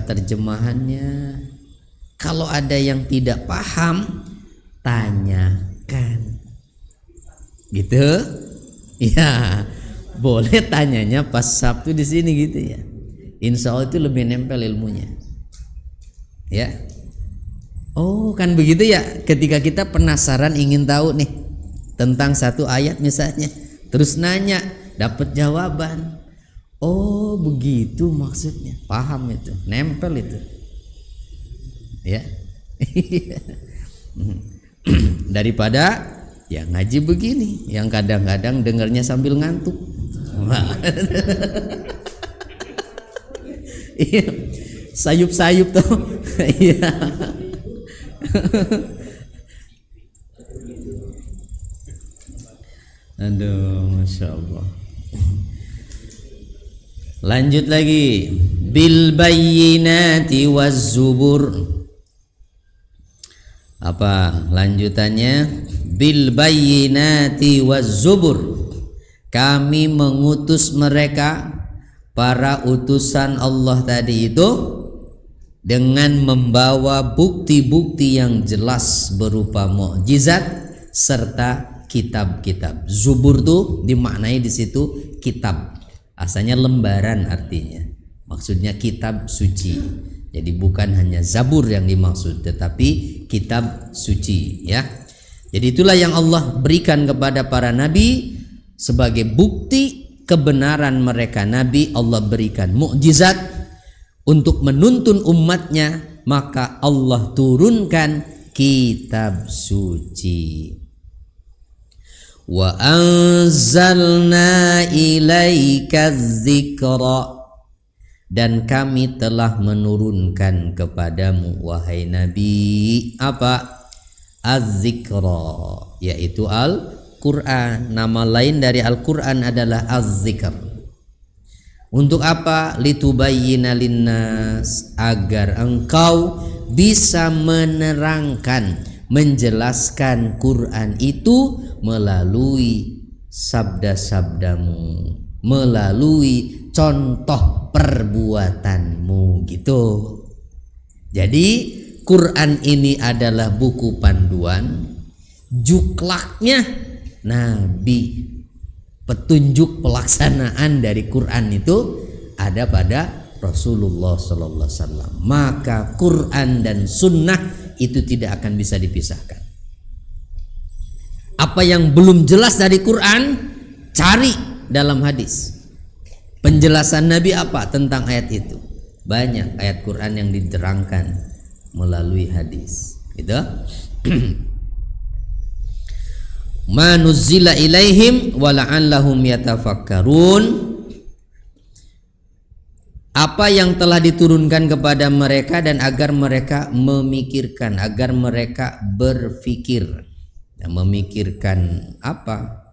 terjemahannya. Kalau ada yang tidak paham, tanyakan. Gitu? Ya, boleh tanyanya pas Sabtu di sini gitu ya. Insya Allah itu lebih nempel ilmunya. Ya. Oh kan begitu ya, ketika kita penasaran ingin tahu nih tentang satu ayat misalnya, terus nanya, dapat jawaban. Oh begitu maksudnya, paham itu, nempel itu. Ya. Daripada ya ngaji begini yang kadang-kadang dengarnya sambil ngantuk. Iya. Sayup-sayup tuh. Iya. Aduh, masya Allah. Lanjut lagi. Bil bayyinati waz zubur. Apa lanjutannya? Bil bayyinati waz zubur. Kami mengutus mereka, para utusan Allah tadi itu, dengan membawa bukti-bukti yang jelas berupa mukjizat serta kitab-kitab. Zubur tuh dimaknai di situ kitab. Asalnya lembaran artinya. Maksudnya kitab suci. Jadi bukan hanya Zabur yang dimaksud, tetapi kitab suci, ya. Jadi itulah yang Allah berikan kepada para nabi sebagai bukti kebenaran mereka nabi. Allah berikan mukjizat untuk menuntun umatnya, maka Allah turunkan kitab suci. Wa anzalna ilaika dzikra, dan kami telah menurunkan kepadamu wahai nabi apa? Az-zikra, yaitu Al-Qur'an. Nama lain dari Al-Qur'an adalah Az-Zikr. Untuk apa? Litubayyina linnas, agar engkau bisa menerangkan, menjelaskan Quran itu melalui sabda-sabdamu, melalui contoh perbuatanmu, gitu. Jadi Quran ini adalah buku panduan, juklaknya Nabi. Petunjuk pelaksanaan dari Quran itu ada pada Rasulullah Sallallahu Alaihi Wasallam. Maka Quran dan Sunnah itu tidak akan bisa dipisahkan. Apa yang belum jelas dari Quran, cari dalam hadis. Penjelasan Nabi apa tentang ayat itu? Banyak ayat Quran yang diterangkan melalui hadis. Gitu. Ma nuzzila ilaihim wa la'allahum yatafakkarun. Apa yang telah diturunkan kepada mereka dan agar mereka memikirkan, agar mereka berfikir. Dan memikirkan apa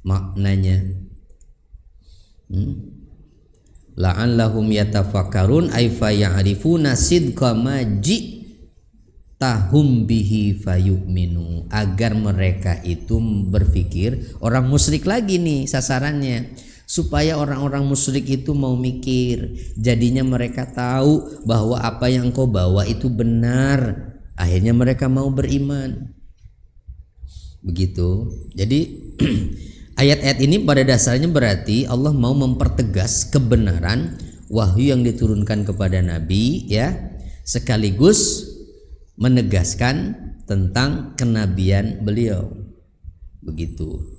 maknanya? La'allahum yatafakkarun ay fa ya'rifuna sidqa ma tahum bihi fayu'minu, agar mereka itu berpikir. Orang musyrik lagi nih sasarannya, supaya orang-orang musyrik itu mau mikir, jadinya mereka tahu bahwa apa yang kau bawa itu benar, akhirnya mereka mau beriman. Begitu. Jadi ayat-ayat ini pada dasarnya berarti Allah mau mempertegas kebenaran wahyu yang diturunkan kepada Nabi, ya, sekaligus menegaskan tentang kenabian beliau. Begitu.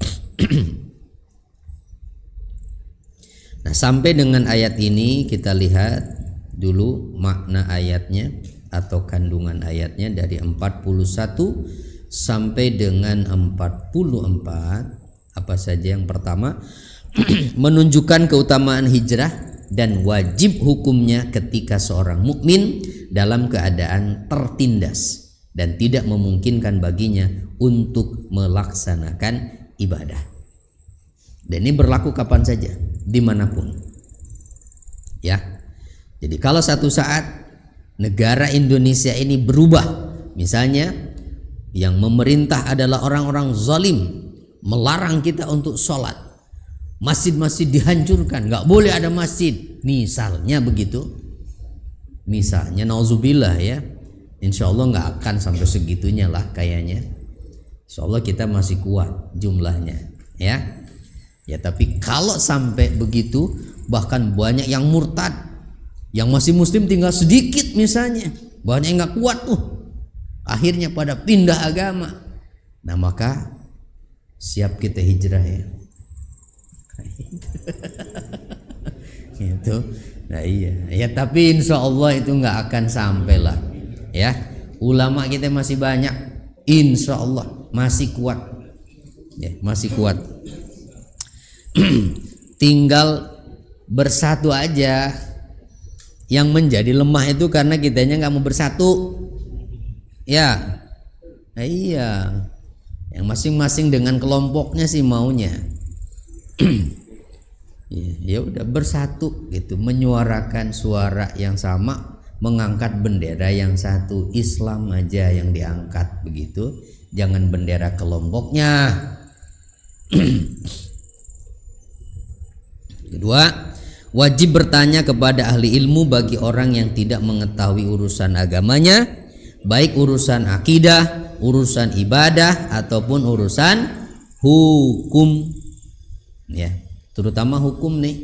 Nah, sampai dengan ayat ini kita lihat dulu makna ayatnya atau kandungan ayatnya dari 41 sampai dengan 44. Apa saja? Yang pertama, menunjukkan keutamaan hijrah dan wajib hukumnya ketika seorang mukmin dalam keadaan tertindas dan tidak memungkinkan baginya untuk melaksanakan ibadah. Dan ini berlaku kapan saja, dimanapun. Ya, jadi kalau satu saat negara Indonesia ini berubah, misalnya yang memerintah adalah orang-orang zalim, melarang kita untuk sholat, masjid-masjid dihancurkan, nggak boleh ada masjid, misalnya begitu. Misalnya, nauzubillah ya, insya Allah nggak akan sampai segitunya lah kayaknya. Insya Allah kita masih kuat jumlahnya, ya. Ya, tapi kalau sampai begitu, bahkan banyak yang murtad, yang masih muslim tinggal sedikit misalnya, banyak yang nggak kuat tuh, akhirnya pada pindah agama. Nah, maka siap kita hijrah ya. Itu. Nah iya, ya, tapi insya Allah itu nggak akan sampai lah, ya. Ulama kita masih banyak, insya Allah masih kuat, ya, masih kuat. Tinggal bersatu aja, Yang menjadi lemah itu karena kitanya nggak mau bersatu. Ya, iya. Yang masing-masing dengan kelompoknya sih maunya. Ya udah bersatu gitu, menyuarakan suara yang sama, mengangkat bendera yang satu. Islam aja yang diangkat begitu, jangan bendera kelompoknya. Kedua, wajib bertanya kepada ahli ilmu bagi orang yang tidak mengetahui urusan agamanya, baik urusan akidah, urusan ibadah ataupun urusan hukum. Ya, terutama hukum nih.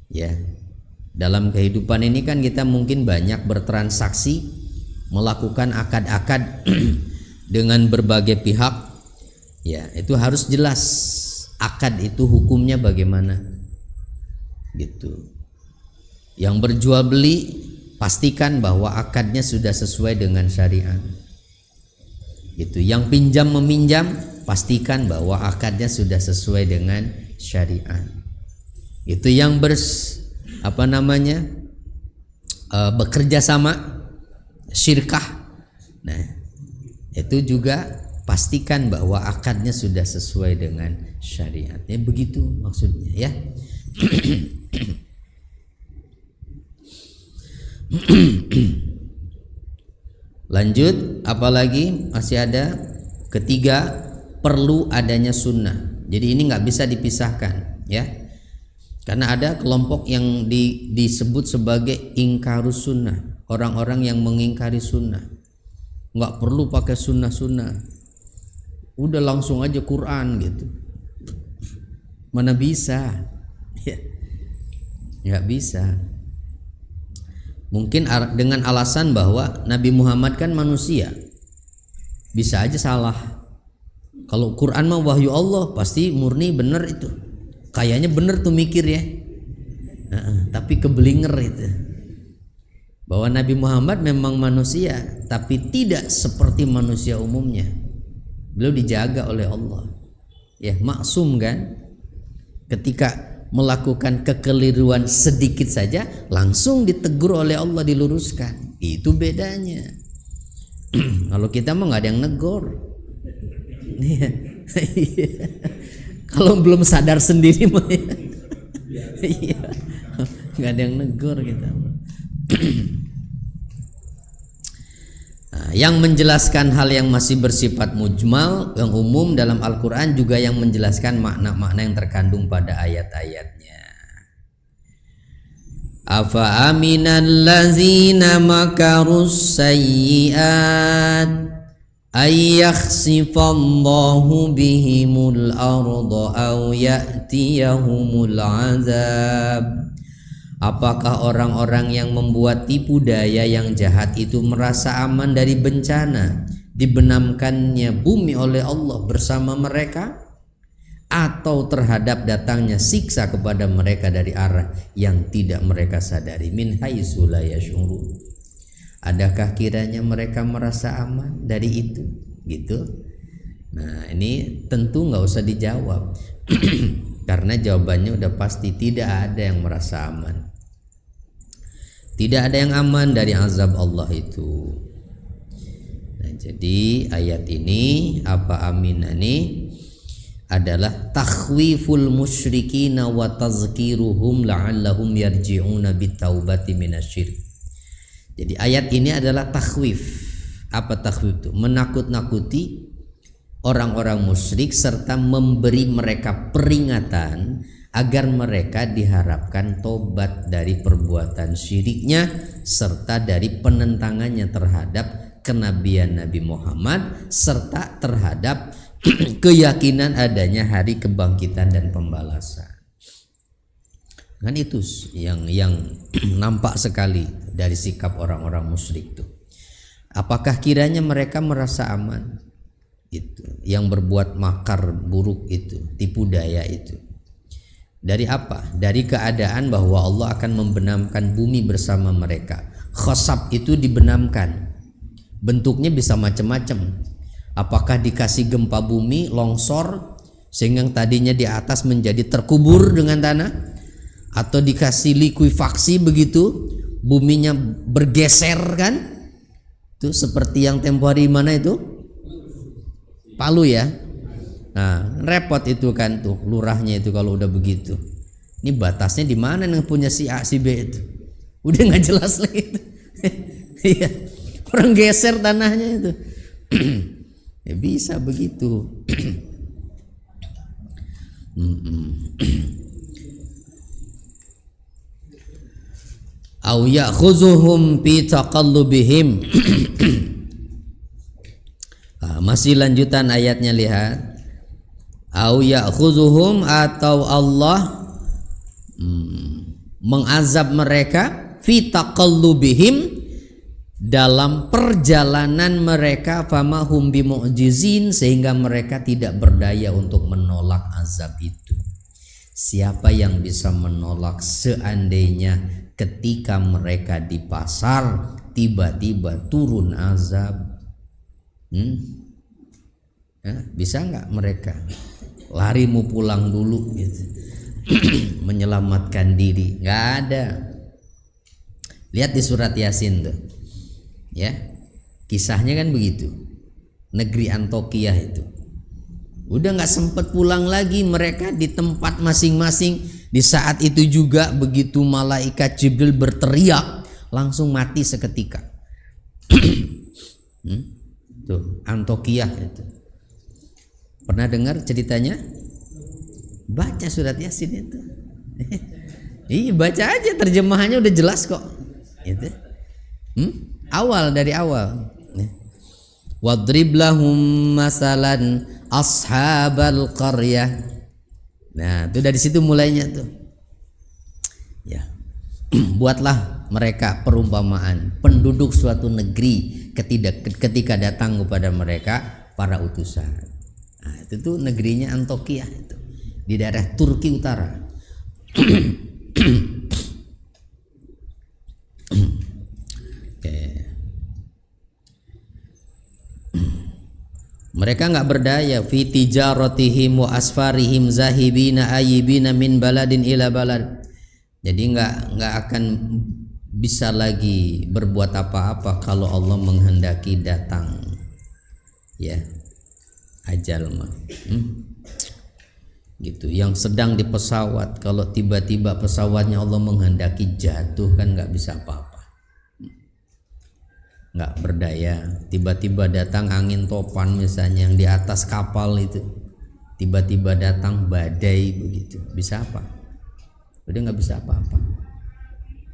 Ya. Dalam kehidupan ini kan kita mungkin banyak bertransaksi, melakukan akad-akad dengan berbagai pihak. Ya, itu harus jelas akad itu hukumnya bagaimana. Gitu. Yang berjual beli pastikan bahwa akadnya sudah sesuai dengan syariat. Gitu. Yang pinjam meminjam pastikan bahwa akadnya sudah sesuai dengan syariat. Itu yang bekerja sama syirkah. Nah, itu juga pastikan bahwa akadnya sudah sesuai dengan syariat. Ya begitu maksudnya ya. Lanjut, apalagi masih ada. Ketiga, perlu adanya sunnah. Jadi ini nggak bisa dipisahkan ya. Karena ada kelompok yang disebut sebagai ingkarus sunnah, orang-orang yang mengingkari sunnah. Nggak perlu pakai sunnah-sunnah, udah langsung aja Quran gitu. Mana bisa? Ya, nggak bisa. Mungkin dengan alasan bahwa Nabi Muhammad kan manusia, bisa aja salah. Kalau Quran mah wahyu Allah, pasti murni bener itu. Kayaknya bener tuh mikir ya. Tapi kebelinger itu. Bahwa Nabi Muhammad memang manusia, tapi tidak seperti manusia umumnya. Beliau dijaga oleh Allah. Ya, maksum kan? Ketika melakukan kekeliruan sedikit saja langsung ditegur oleh Allah, diluruskan. Itu bedanya. Kalau kita mah nggak ada yang negor. Kalau belum sadar sendiri mah nggak ada yang negor kita. Nah, yang menjelaskan hal yang masih bersifat mujmal, yang umum dalam Al-Quran, juga yang menjelaskan makna-makna yang terkandung pada ayat-ayatnya. Afa aminal ladzina makarus sayyi'at ayyakhsifallahu bihimul arda aw ya'tiyahumul azab. Apakah orang-orang yang membuat tipu daya yang jahat itu merasa aman dari bencana dibenamkannya bumi oleh Allah bersama mereka, atau terhadap datangnya siksa kepada mereka dari arah yang tidak mereka sadari? Min haitsu la yash'urun. Adakah kiranya mereka merasa aman dari itu? Gitu. Nah, ini tentu nggak usah dijawab. Karena jawabannya udah pasti, tidak ada yang merasa aman. Tidak ada yang aman dari azab Allah itu. Nah, jadi ayat ini apa aminani adalah takhwiful musyrikina wa tazkiruhum la'allahum yarji'una bitaubati minasyirik. Jadi ayat ini adalah takhwif. Apa takhwif itu? Menakut-nakuti orang-orang musyrik serta memberi mereka peringatan agar mereka diharapkan tobat dari perbuatan syiriknya serta dari penentangannya terhadap kenabian Nabi Muhammad serta terhadap keyakinan adanya hari kebangkitan dan pembalasan. Kan itu yang nampak sekali dari sikap orang-orang musyrik itu. Apakah kiranya mereka merasa aman? Itu yang berbuat makar buruk itu, tipu daya itu. Dari apa? Dari keadaan bahwa Allah akan membenamkan bumi bersama mereka. Khosab itu dibenamkan. Bentuknya bisa macam-macam. Apakah dikasih gempa bumi, longsor sehingga yang tadinya di atas menjadi terkubur dengan tanah, atau dikasih likuifaksi begitu, buminya bergeser kan? Itu seperti yang tempo hari mana itu? Palu ya. Nah, repot itu kan tuh lurahnya itu kalau udah begitu. Ini batasnya di mana yang punya si A si B itu? Udah nggak jelas lagi itu. Iya. Orang geser tanahnya itu. Ya bisa begitu. Au ya'khuzuhum fi taqallubihim. Masih lanjutan ayatnya, lihat. Au ya'khuzuhum, atau Allah mengazab mereka fi taqallubihim, dalam perjalanan mereka, famahum bimu'jizin, sehingga mereka tidak berdaya untuk menolak azab itu. Siapa yang bisa menolak seandainya ketika mereka di pasar tiba-tiba turun azab? Bisa nggak mereka lari mau pulang dulu gitu, menyelamatkan diri? Nggak ada. Lihat di surat Yasin tuh, ya, kisahnya kan begitu. Negeri Antioquia itu udah nggak sempet pulang lagi mereka di tempat masing-masing. Di saat itu juga begitu malaikat Jibril berteriak, langsung mati seketika. Tuh Antioquia itu. Pernah dengar ceritanya? Baca surat Yasin itu. Iya, baca aja, terjemahannya udah jelas kok. Itu. Awal, dari awal. Wadrib lahum masalan ashabal qaryah. Nah, itu dari situ mulainya tuh. Ya. Buatlah mereka perumpamaan penduduk suatu negeri ketika datang kepada mereka para utusan. Nah, itu tuh negerinya Antioquia itu, di daerah Turki Utara. Mereka nggak berdaya fi tijaratihim wa asfarihim zahibina ayibina min baladin ila balad. Jadi nggak akan bisa lagi berbuat apa-apa kalau Allah menghendaki datang, ya, ajal mah. Gitu. Yang sedang di pesawat, kalau tiba-tiba pesawatnya Allah menghendaki jatuh, kan nggak bisa apa-apa. Nggak berdaya. Tiba-tiba datang angin topan misalnya, yang di atas kapal itu tiba-tiba datang badai begitu, bisa apa? Udah nggak bisa apa-apa,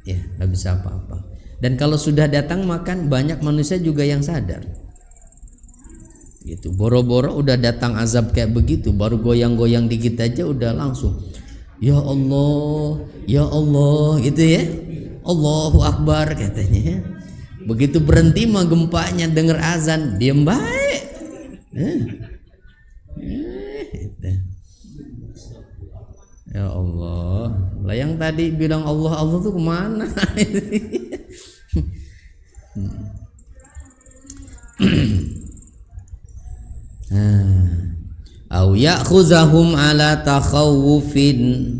ya, nggak bisa apa-apa. Dan kalau sudah datang, makan banyak manusia juga yang sadar gitu. Boro-boro udah datang azab kayak begitu, baru goyang-goyang dikit aja udah langsung ya Allah gitu ya, Allahu Akbar katanya. Begitu berhenti mah gempanya, denger azan diem baik. Ya Allah, lah yang tadi bilang Allah tuh kemana? Au ya'khuzahum ala takhawufin,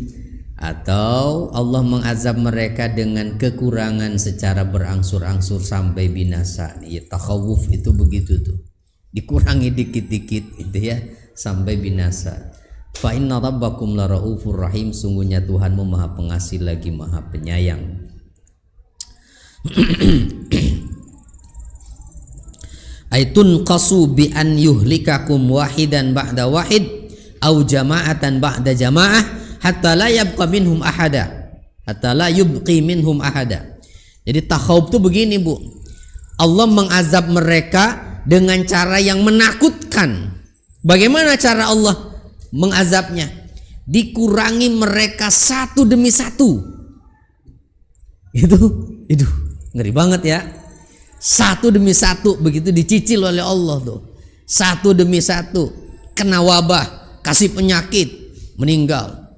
atau Allah mengazab mereka dengan kekurangan secara berangsur-angsur sampai binasa. Ya, takhawuf itu begitu tuh, dikurangi dikit-dikit itu ya sampai binasa. Fa inna rabbakum la raufur rahim, sungguhnya Tuhanmu maha pengasih lagi maha penyayang. Aitun qasu bi an yuhlikakum wahidan ba'da wahid au jama'atan ba'da jama'ah hatta la yabqa minhum ahada, hatta la yubqi minhum ahada. Jadi takhawuf itu begini, Bu. Allah mengazab mereka dengan cara yang menakutkan. Bagaimana cara Allah mengazabnya? Dikurangi mereka satu demi satu. Itu ngeri banget ya. Satu demi satu begitu dicicil oleh Allah tuh. Satu demi satu kena wabah, kasih penyakit, meninggal.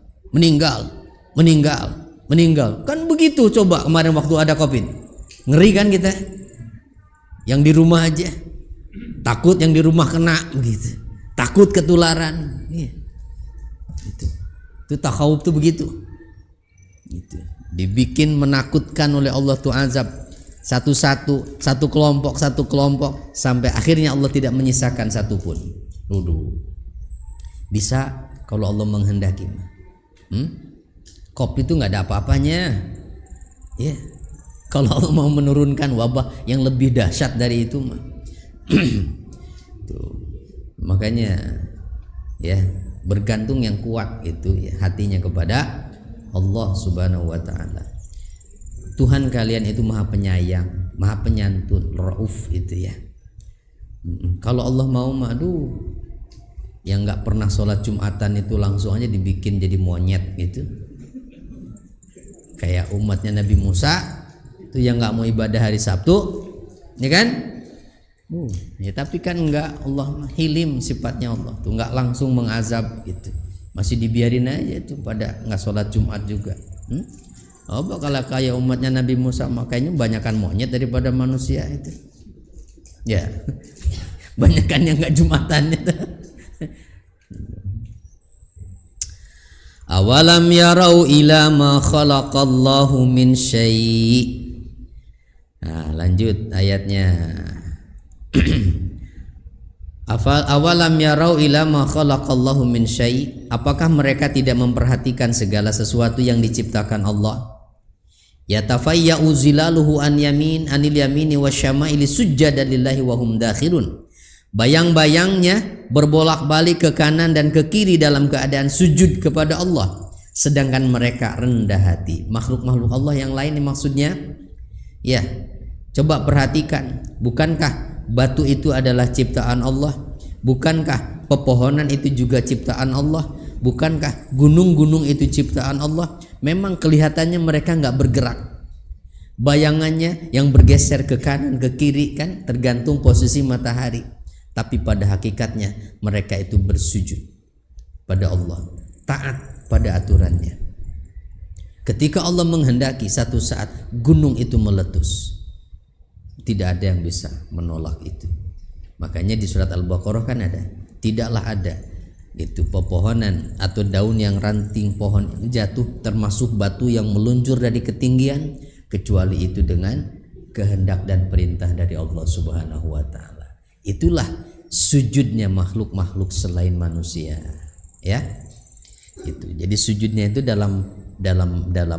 Kan begitu coba kemarin waktu ada Covid. Ngeri kan kita? Yang di rumah aja takut, yang di rumah kena begitu. Takut ketularan. Iya. Itu takhawuf tuh begitu. Gitu. dibikin menakutkan oleh Allah tuh azab satu-satu, satu kelompok sampai akhirnya Allah tidak menyisakan satupun. Bisa kalau Allah menghendaki. Kopi itu nggak ada apa-apanya. Ya, kalau Allah mau menurunkan wabah yang lebih dahsyat dari itu mah. Tuh. Makanya ya bergantung yang kuat itu ya hatinya kepada Allah Subhanahu wa taala. Tuhan kalian itu Maha Penyayang, Maha Penyantun, Rauf itu ya. Kalau Allah mau aduh, yang nggak pernah sholat Jumatan itu langsung aja dibikin jadi monyet gitu. Kayak umatnya Nabi Musa itu yang nggak mau ibadah hari Sabtu, ya kan? Ya tapi kan enggak, Allah hilim sifatnya Allah tuh, enggak langsung mengazab gitu, masih dibiarin aja itu pada nggak sholat Jumat juga. Kalau kayak umatnya Nabi Musa makanya banyakan monyet daripada manusia itu. Ya, banyakan yang nggak Jumatan itu. Awalam yarau ila ma khalaqallahu min syai'. Nah, lanjut ayatnya. Awalam yarau ila ma khalaqallahu min syai'. Apakah mereka tidak memperhatikan segala sesuatu yang diciptakan Allah? Yatafayya'u zilaluhu anil yamini wasyama'ili sujjadan lillahi wa hum dakhirun. Bayang-bayangnya berbolak-balik ke kanan dan ke kiri dalam keadaan sujud kepada Allah, sedangkan mereka rendah hati. Makhluk-makhluk Allah yang lain ini maksudnya. Ya, coba perhatikan, bukankah batu itu adalah ciptaan Allah? Bukankah pepohonan itu juga ciptaan Allah? Bukankah gunung-gunung itu ciptaan Allah? Memang kelihatannya mereka nggak bergerak, bayangannya yang bergeser ke kanan ke kiri kan tergantung posisi matahari. Tapi pada hakikatnya mereka itu bersujud pada Allah, taat pada aturannya. Ketika Allah menghendaki satu saat gunung itu meletus, tidak ada yang bisa menolak itu. Makanya di surat Al-Baqarah kan ada, tidaklah ada itu pepohonan atau daun yang ranting pohon jatuh termasuk batu yang meluncur dari ketinggian kecuali itu dengan kehendak dan perintah dari Allah Subhanahu wa taala. Itulah sujudnya makhluk-makhluk selain manusia, ya. Itu. Jadi sujudnya itu dalam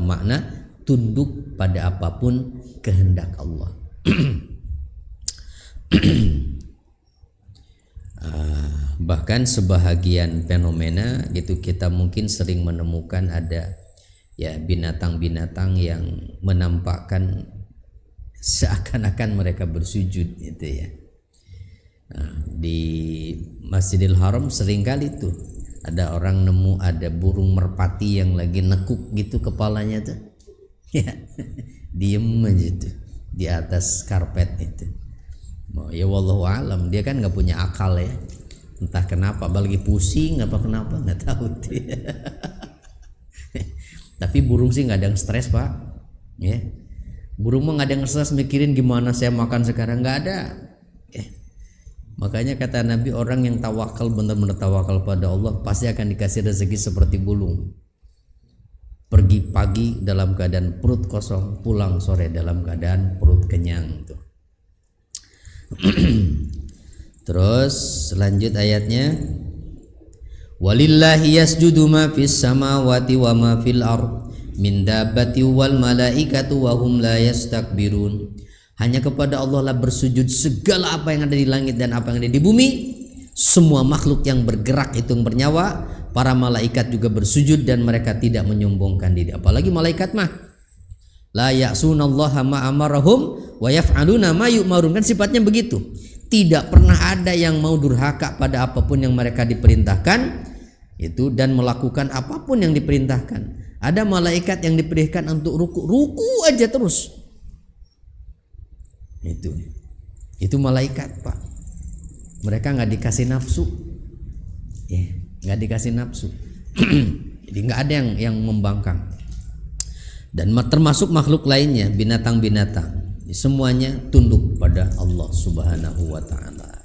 makna tunduk pada apapun kehendak Allah. Bahkan sebahagian fenomena gitu kita mungkin sering menemukan ada ya binatang-binatang yang menampakkan seakan-akan mereka bersujud gitu ya. Di Masjidil Haram seringkali tuh ada orang nemu ada burung merpati yang lagi nekuk gitu kepalanya tuh ya diem aja tuh di atas karpet itu. Ya wallahu alam, dia kan nggak punya akal ya, entah kenapa lagi pusing apa kenapa nggak tahu tuh ya. Tapi burung sih nggak ada yang stres pak ya, burung mah nggak ada yang stres mikirin gimana saya makan sekarang, nggak ada ya. Makanya kata Nabi, orang yang tawakal benar-benar tawakal pada Allah pasti akan dikasih rezeki seperti burung. Pergi pagi dalam keadaan perut kosong, pulang sore dalam keadaan perut kenyang tuh. Terus lanjut ayatnya, walillahi yasjudu ma fis samawati wa ma fil ard min dabbati wal malaikatu wa hum la yastakbirun. Hanya kepada Allah lah bersujud segala apa yang ada di langit dan apa yang ada di bumi. Semua makhluk yang bergerak itu yang bernyawa, para malaikat juga bersujud dan mereka tidak menyombongkan diri. Apalagi malaikat mah la ya'sunallaha ma amarahum wa yaf'aluna ma yu'marun, kan sifatnya begitu. Tidak pernah ada yang mau durhaka pada apapun yang mereka diperintahkan itu dan melakukan apapun yang diperintahkan. Ada malaikat yang diperintahkan untuk ruku aja terus. Itu malaikat pak, mereka nggak dikasih nafsu, ya nggak dikasih nafsu. Jadi nggak ada yang membangkang. Dan termasuk makhluk lainnya, binatang-binatang, semuanya tunduk pada Allah Subhanahu wa taala.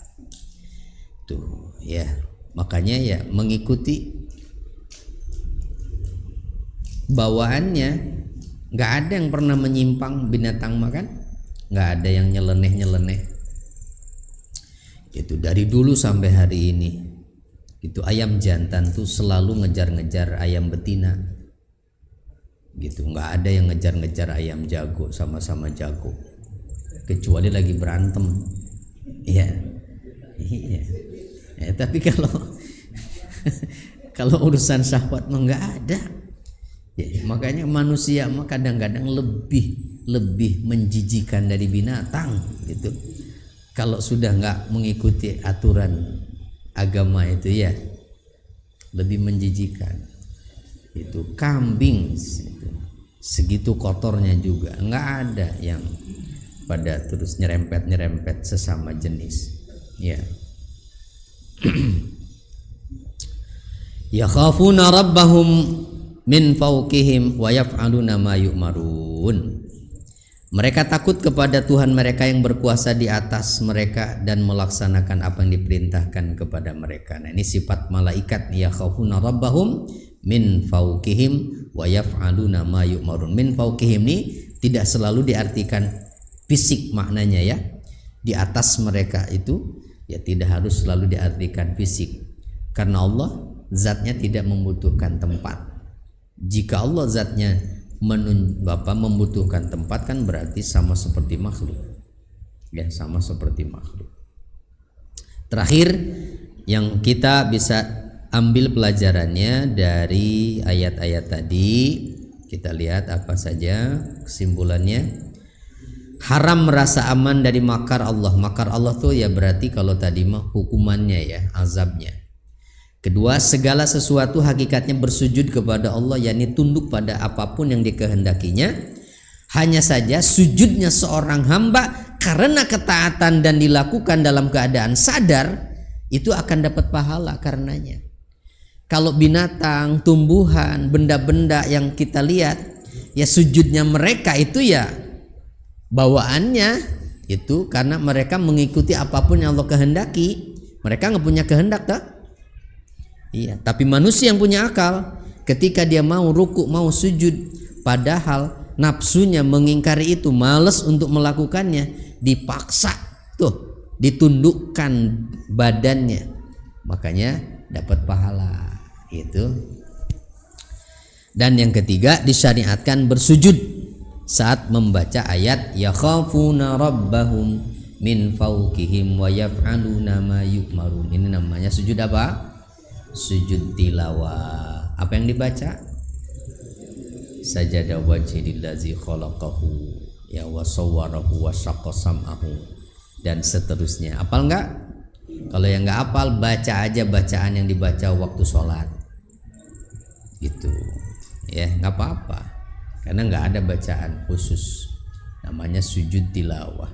Tuh ya, makanya ya mengikuti bawaannya Nggak ada yang pernah menyimpang binatang makan, nggak ada yang nyeleneh. Itu dari dulu sampai hari ini. Itu ayam jantan tuh selalu ngejar-ngejar ayam betina. Gitu, nggak ada yang ngejar-ngejar ayam jago sama-sama jago. Kecuali lagi berantem. Iya. Ya, tapi kalau urusan syahwat mah nggak ada. Ya, makanya manusia mah kadang-kadang lebih menjijikan dari binatang gitu. Kalau sudah nggak mengikuti aturan agama itu ya lebih menjijikan. Itu kambing itu, segitu kotornya juga, nggak ada yang pada terus nyerempet sesama jenis. Ya. Yakhafuna rabbahum min fawqihim wa yaf'aluna ma yu'marun. Mereka takut kepada Tuhan mereka yang berkuasa di atas mereka dan melaksanakan apa yang diperintahkan kepada mereka. Nah, ini sifat malaikat, yakhafuna rabbahum min fawqihim wa yaf'aluna ma yu'marun. Min fawqihim ini tidak selalu diartikan fisik maknanya ya. Di atas mereka itu ya tidak harus selalu diartikan fisik. Karena Allah zatnya tidak membutuhkan tempat. Jika Allah zatnya membutuhkan tempat kan berarti sama seperti makhluk. Ya, sama seperti makhluk. Terakhir yang kita bisa ambil pelajarannya dari ayat-ayat tadi, kita lihat apa saja kesimpulannya. Haram merasa aman dari makar Allah. Makar Allah tuh ya berarti kalau tadi mah hukumannya ya, azabnya. Kedua, segala sesuatu hakikatnya bersujud kepada Allah, yakni tunduk pada apapun yang dikehendakinya. Hanya saja sujudnya seorang hamba karena ketaatan dan dilakukan dalam keadaan sadar, itu akan dapat pahala karenanya. Kalau binatang, tumbuhan, benda-benda yang kita lihat, ya sujudnya mereka itu ya bawaannya itu karena mereka mengikuti apapun yang Allah kehendaki. Mereka nggak punya kehendak tak? Iya, tapi manusia yang punya akal, ketika dia mau ruku, mau sujud, padahal nafsunya mengingkari itu, malas untuk melakukannya, dipaksa tuh, ditundukkan badannya, makanya dapat pahala itu. Dan yang ketiga, disyariatkan bersujud saat membaca ayat yakhafuna rabbahum min fawqihim wa yaf'aluna ma yu'marun. Ini namanya sujud apa? Sujud tilawah. Apa yang dibaca? Sajada wajhillazi khalaqahu ya wa sawwarahu wa syaqqa sam'ahu dan seterusnya. Apal enggak? Kalau yang enggak apal, baca aja bacaan yang dibaca waktu sholat gitu ya, enggak apa-apa karena enggak ada bacaan khusus, namanya sujud tilawah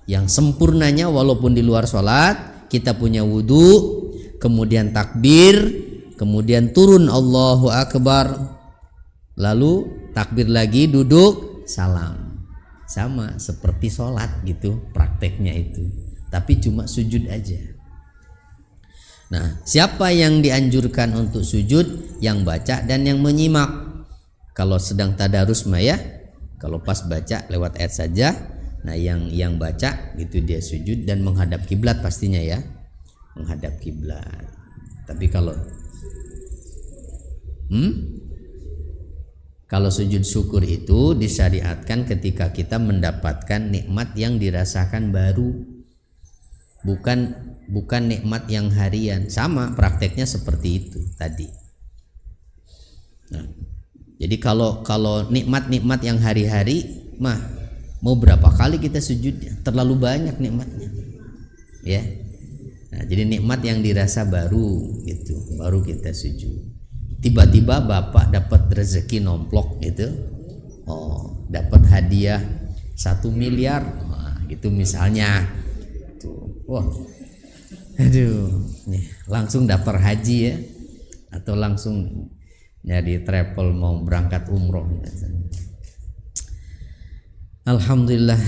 yang sempurnanya. Walaupun di luar sholat kita punya wudu, kemudian takbir, kemudian turun Allahu Akbar, lalu takbir lagi, duduk, salam. Sama seperti sholat gitu prakteknya itu, tapi cuma sujud aja. Nah, siapa yang dianjurkan untuk sujud? Yang baca dan yang menyimak. Kalau sedang tadarus mah ya, kalau pas baca lewat ayat saja. Nah, yang baca gitu dia sujud dan menghadap kiblat pastinya ya, menghadap kiblat. Tapi kalau sujud syukur itu disyariatkan ketika kita mendapatkan nikmat yang dirasakan baru, bukan nikmat yang harian. Sama prakteknya seperti itu tadi. Nah, jadi kalau nikmat-nikmat yang hari-hari mah mau berapa kali kita sujudnya, terlalu banyak nikmatnya ya. Nah, jadi nikmat yang dirasa baru gitu, baru kita sujud. Tiba-tiba bapak dapat rezeki nomplok gitu, oh dapat hadiah 1 miliar, nah, gitu misalnya, tuh, wah, aduh, nih langsung daftar haji ya, atau langsung nyari travel mau berangkat umroh. Alhamdulillah,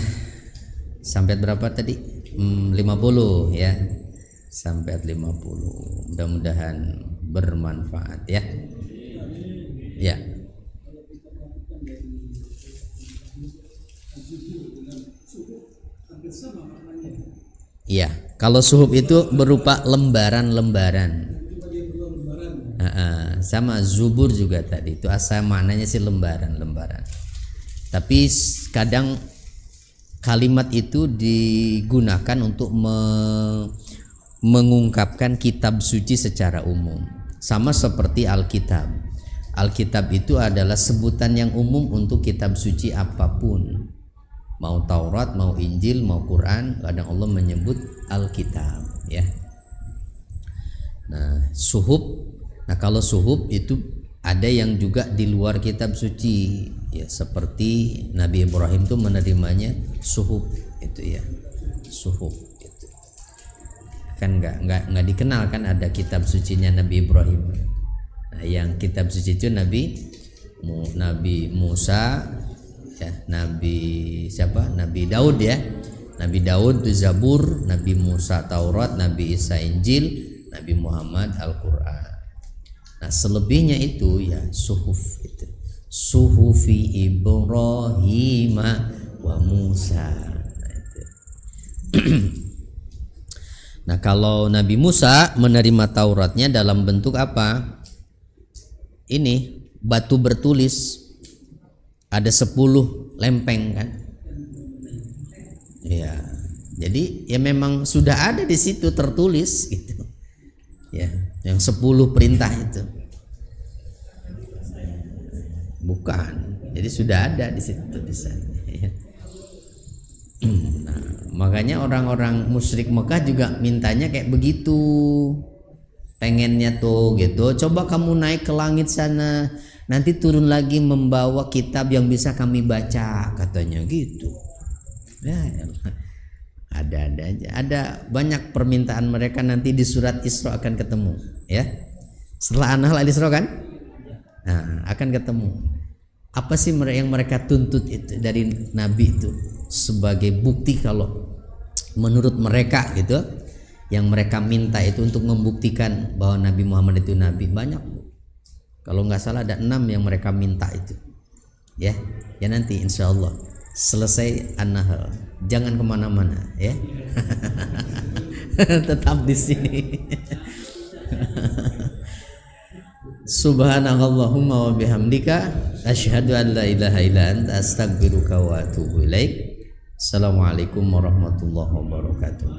sampai berapa tadi? 50 ya. Sampai 50. Mudah-mudahan bermanfaat ya. Ya. Kalau suhuf itu berupa lembaran-lembaran. Sama Zubur juga tadi itu asal maknanya sih lembaran-lembaran. Tapi kadang kalimat itu digunakan untuk mengungkapkan kitab suci secara umum. Sama seperti Alkitab. Alkitab itu adalah sebutan yang umum untuk kitab suci apapun. Mau Taurat, mau Injil, mau Quran, kadang Allah menyebut Alkitab, ya. Nah, suhuf. Nah, kalau suhuf itu ada yang juga di luar kitab suci, ya, seperti Nabi Ibrahim itu menerimanya suhuf itu, ya. Suhuf itu. Kan enggak dikenal kan ada kitab sucinya Nabi Ibrahim. Nah, yang kitab suci itu Nabi Musa, ya, Nabi Daud, ya. Nabi Daud Zabur, Nabi Musa Taurat, Nabi Isa Injil, Nabi Muhammad Al-Qur'an. Nah, selebihnya itu ya suhuf itu. Suhufi Ibrahim wa Musa. Nah, itu. Nah, kalau Nabi Musa menerima Tauratnya dalam bentuk apa? Ini batu bertulis. Ada 10 lempeng kan? Ya. Jadi ya memang sudah ada di situ tertulis gitu. Ya, yang 10 perintah itu. Bukan. Jadi sudah ada di situ di sana. Ya. Nah, makanya orang-orang musyrik Mekah juga mintanya kayak begitu. Pengennya tuh gitu. Coba kamu naik ke langit sana, nanti turun lagi membawa kitab yang bisa kami baca, katanya gitu. Ya, ada aja. Ada banyak permintaan mereka, nanti di surat Isra akan ketemu, ya. Setelah An-Nahl Al-Isra kan? Nah, akan ketemu. Apa sih yang mereka tuntut itu dari Nabi itu sebagai bukti kalau menurut mereka gitu, yang mereka minta itu untuk membuktikan bahwa Nabi Muhammad itu Nabi, banyak. Kalau nggak salah ada 6 yang mereka minta itu, ya. Ya nanti insya Allah selesai An-Nahl, jangan kemana-mana, ya. Tetap di sini. Subhanakallahumma wa bihamdika asyhadu an la ilaha illa anta astaghfiruka wa atubu ilaik. Assalamualaikum warahmatullahi wabarakatuh.